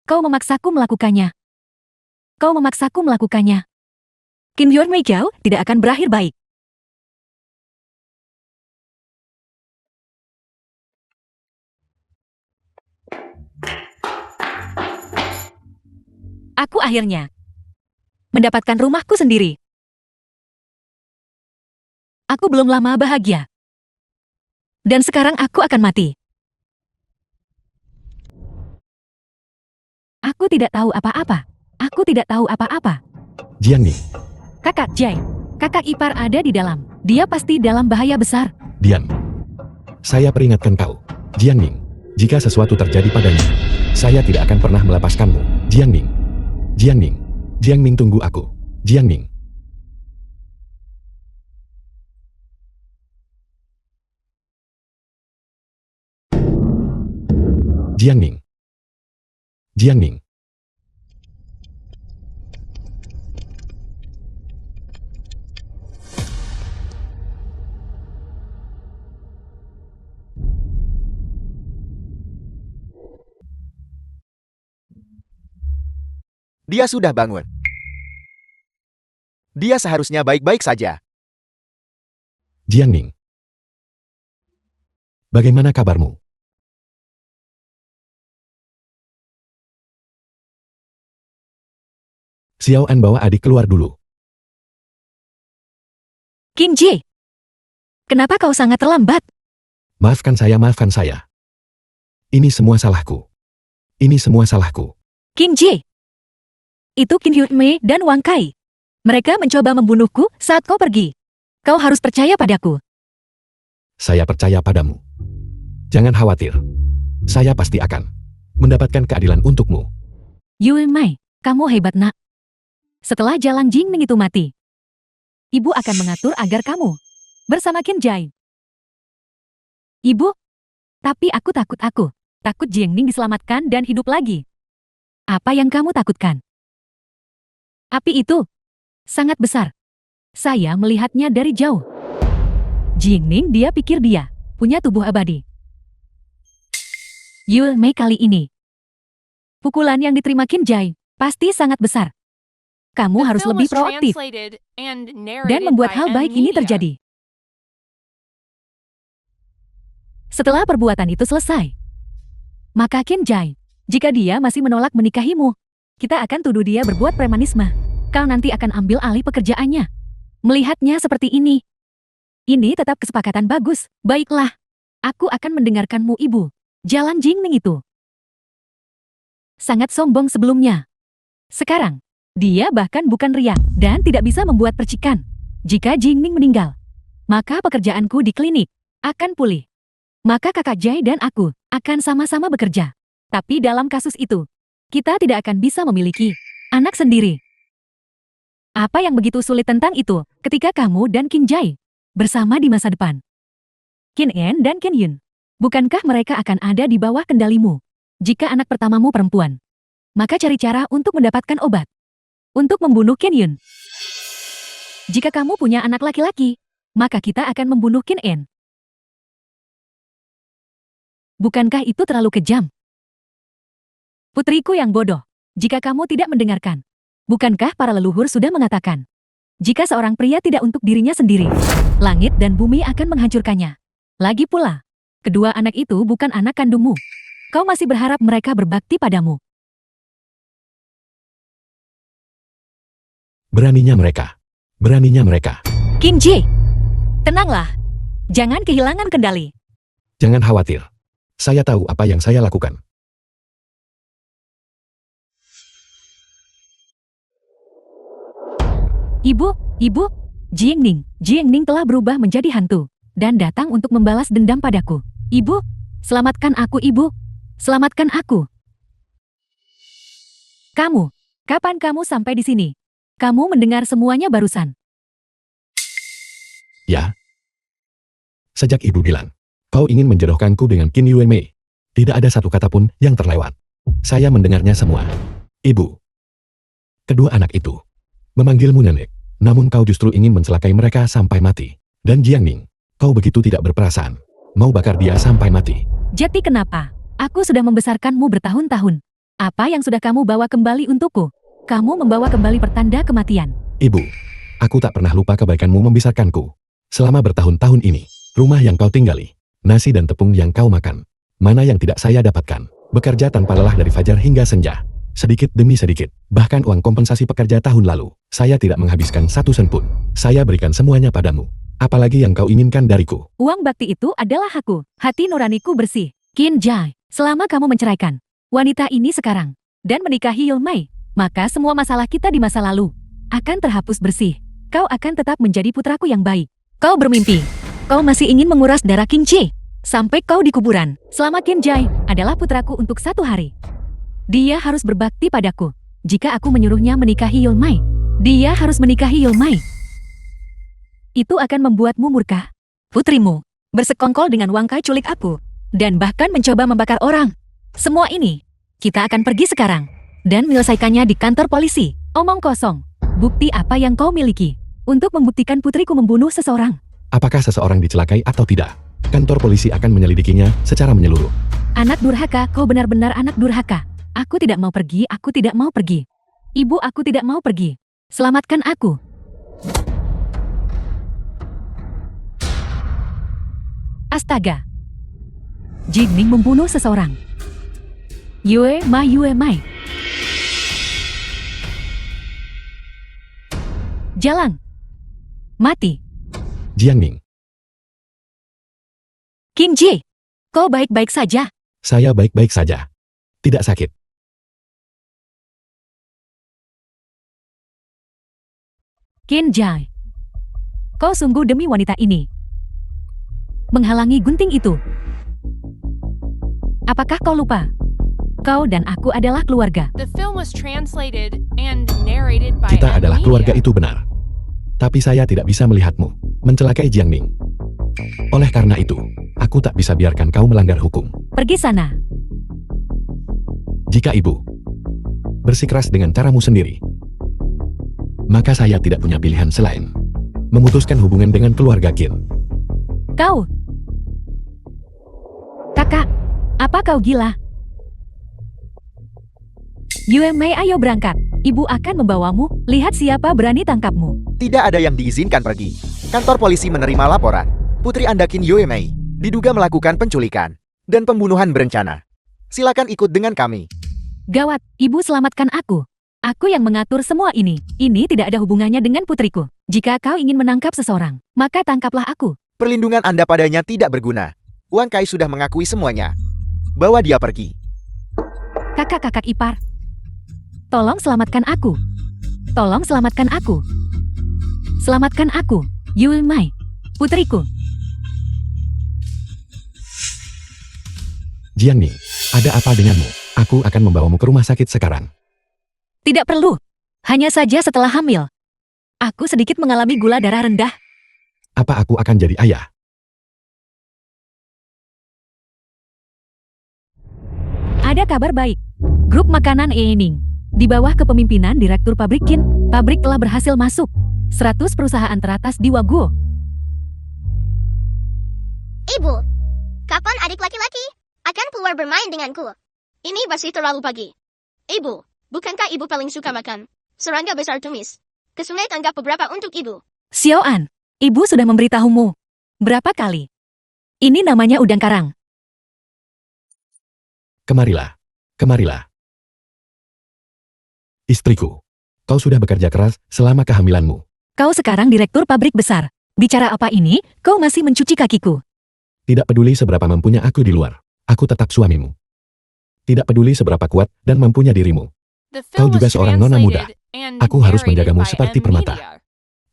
Kau memaksaku melakukannya. Kau memaksaku melakukannya. Qin Yuanmei Jiao tidak akan berakhir baik. Aku akhirnya mendapatkan rumahku sendiri. Aku belum lama bahagia. Dan sekarang aku akan mati. Aku tidak tahu apa-apa. Aku tidak tahu apa-apa. Jiangning, Kakak Jai, kakak ipar ada di dalam. Dia pasti dalam bahaya besar. diam. Saya peringatkan kau, Jiangning. Jika sesuatu terjadi padanya, saya tidak akan pernah melepaskanmu. Jiangning. Jiangning. Jiangning, tunggu aku. Jiangning. Jiangning. Jiangning. Dia sudah bangun. Dia seharusnya baik-baik saja. Jiangning. Bagaimana kabarmu? Xiao An, bawa adik keluar dulu. Qin Ji, kenapa kau sangat terlambat? Maafkan saya, maafkan saya. Ini semua salahku. Ini semua salahku. Qin Ji, itu Qin Yuanmei dan Wang Kai. Mereka mencoba membunuhku saat kau pergi. Kau harus percaya padaku. Saya percaya padamu. Jangan khawatir. Saya pasti akan mendapatkan keadilan untukmu. Yuanmei, kamu hebat nak. Setelah Jalan Jingning itu mati, ibu akan mengatur agar kamu bersama Qin Jai. Ibu, tapi aku takut Jingning diselamatkan dan hidup lagi. Apa yang kamu takutkan? Api itu sangat besar. Saya melihatnya dari jauh. Jingning, dia pikir dia punya tubuh abadi. Yuanmei, kali ini pukulan yang diterima Qin Jai pasti sangat besar. Kamu The harus film lebih was proaktif translated and dan narrated membuat by hal baik ini M-Media. terjadi. Setelah perbuatan itu selesai, maka Qin Jai, jika dia masih menolak menikahimu, kita akan tuduh dia berbuat premanisme. Kau nanti akan ambil alih pekerjaannya. Melihatnya seperti ini tetap kesepakatan bagus. Baiklah, aku akan mendengarkanmu, ibu. Jalan Jingning itu sangat sombong sebelumnya. Sekarang, dia bahkan bukan riak dan tidak bisa membuat percikan. Jika Jingning meninggal, maka pekerjaanku di klinik akan pulih. Maka kakak Jai dan aku akan sama-sama bekerja. Tapi dalam kasus itu, kita tidak akan bisa memiliki anak sendiri. Apa yang begitu sulit tentang itu ketika kamu dan Qin Jai bersama di masa depan? Qin En dan Qin Yun, bukankah mereka akan ada di bawah kendalimu? Jika anak pertamamu perempuan, maka cari cara untuk mendapatkan obat untuk membunuh Qin Yun. Jika kamu punya anak laki-laki, maka kita akan membunuh Qin En. Bukankah itu terlalu kejam? Putriku yang bodoh, jika kamu tidak mendengarkan, bukankah para leluhur sudah mengatakan, jika seorang pria tidak untuk dirinya sendiri, langit dan bumi akan menghancurkannya. Lagi pula, kedua anak itu bukan anak kandungmu. Kau masih berharap mereka berbakti padamu. Beraninya mereka. Beraninya mereka. Qin Ji, tenanglah. Jangan kehilangan kendali. Jangan khawatir. Saya tahu apa yang saya lakukan. Ibu, Jingning telah berubah menjadi hantu dan datang untuk membalas dendam padaku. Ibu, selamatkan aku, ibu. Selamatkan aku. Kamu, kapan kamu sampai di sini? Kamu mendengar semuanya barusan. Ya. Sejak ibu bilang, kau ingin menjodohkanku dengan Qin Yuanmei. Tidak ada satu kata pun yang terlewat. Saya mendengarnya semua. Ibu. Kedua anak itu memanggilmu nenek. Namun kau justru ingin mencelakai mereka sampai mati. Dan Jiangning, Kau begitu tidak berperasaan. Mau bakar dia sampai mati. Jadi kenapa? Aku sudah membesarkanmu bertahun-tahun. Apa yang sudah kamu bawa kembali untukku? Kamu membawa kembali pertanda kematian. Ibu, aku tak pernah lupa kebaikanmu membesarkanku. Selama bertahun-tahun ini, rumah yang kau tinggali, nasi dan tepung yang kau makan, mana yang tidak saya dapatkan? Bekerja tanpa lelah dari fajar hingga senja. Sedikit demi sedikit, bahkan uang kompensasi pekerja tahun lalu, saya tidak menghabiskan satu sen pun. Saya berikan semuanya padamu. Apalagi yang kau inginkan dariku? Uang bakti itu adalah aku. Hati nuraniku bersih. Qin Jai, selama kamu menceraikan wanita ini sekarang dan menikahi Yulmai, maka semua masalah kita di masa lalu akan terhapus bersih. Kau akan tetap menjadi putraku yang baik. Kau bermimpi. Kau masih ingin menguras darah Qin Ji sampai kau di kuburan. Selama Qin Jai adalah putraku untuk 1 hari. Dia harus berbakti padaku. Jika aku menyuruhnya menikahi Yulmai, dia harus menikahi Yulmai. Itu akan membuatmu murka. Putrimu bersekongkol dengan Wangkai culik aku dan bahkan mencoba membakar orang. Semua ini, kita akan pergi sekarang dan menyelesaikannya di kantor polisi. Omong kosong. Bukti apa yang kau miliki untuk membuktikan putriku membunuh seseorang? Apakah seseorang dicelakai atau tidak? Kantor polisi akan menyelidikinya secara menyeluruh. Anak durhaka, kau benar-benar anak durhaka. Aku tidak mau pergi, aku tidak mau pergi. Ibu, aku tidak mau pergi. Selamatkan aku. Astaga. Jingning membunuh seseorang. Yue Mai. Jalan. Mati. Jiangning, Qin Ji, kau baik-baik saja? saya baik-baik saja. Tidak sakit. Qin Jai, kau sungguh demi wanita ini menghalangi gunting itu. Apakah kau lupa? Kau dan aku adalah keluarga. The film was translated and narrated by Kita M adalah keluarga Media. itu benar. Tapi saya tidak bisa melihatmu mencelakai Jiangning. Oleh karena itu, aku tak bisa biarkan kau melanggar hukum. Pergi sana. Jika ibu bersikeras dengan caramu sendiri, maka saya tidak punya pilihan selain memutuskan hubungan dengan keluarga Qin. Kau. Kakak, apa kau gila? Yue Mei, ayo berangkat. Ibu akan membawamu. Lihat siapa berani tangkapmu. Tidak ada yang diizinkan pergi. Kantor polisi menerima laporan. Putri Anda Qin Yue Mei diduga melakukan penculikan dan pembunuhan berencana. Silakan ikut dengan kami. Gawat, ibu selamatkan aku. Aku yang mengatur semua ini. Ini tidak ada hubungannya dengan putriku. Jika kau ingin menangkap seseorang, maka tangkaplah aku. Perlindungan Anda padanya tidak berguna. Wang Kai sudah mengakui semuanya. Bawa dia pergi. Kakak-kakak ipar. Tolong selamatkan aku. Tolong selamatkan aku. Selamatkan aku, Yue Mai, putriku. Jiangning, ada apa denganmu? Aku akan membawamu ke rumah sakit sekarang. Tidak perlu. Hanya saja setelah hamil. Aku sedikit mengalami gula darah rendah. Apa aku akan jadi ayah? Ada kabar baik. Grup makanan Ening, di bawah kepemimpinan Direktur Pabrik Qin, pabrik telah berhasil masuk 100 perusahaan teratas di Waguo. Ibu, kapan adik laki-laki akan keluar bermain denganku? Ini masih terlalu pagi. Ibu, bukankah ibu paling suka makan serangga besar tumis? Kesungai tanggap beberapa untuk ibu. Xiaoan, ibu sudah memberitahumu. Berapa kali? Ini namanya udang karang. Kemarilah. Kemarilah. Istriku, kau sudah bekerja keras selama kehamilanmu. Kau sekarang direktur pabrik besar. Bicara apa ini? Kau masih mencuci kakiku. Tidak peduli seberapa mampunya aku di luar, aku tetap suamimu. Tidak peduli seberapa kuat dan mampunya dirimu. The Kau film juga was seorang nona muda. translated and Aku harus narrated menjagamu by seperti M permata. Media.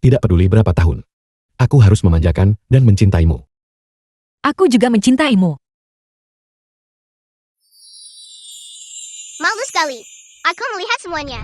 Tidak peduli berapa tahun. Aku harus memanjakan dan mencintaimu. Aku juga mencintaimu. Malu sekali. Aku melihat semuanya.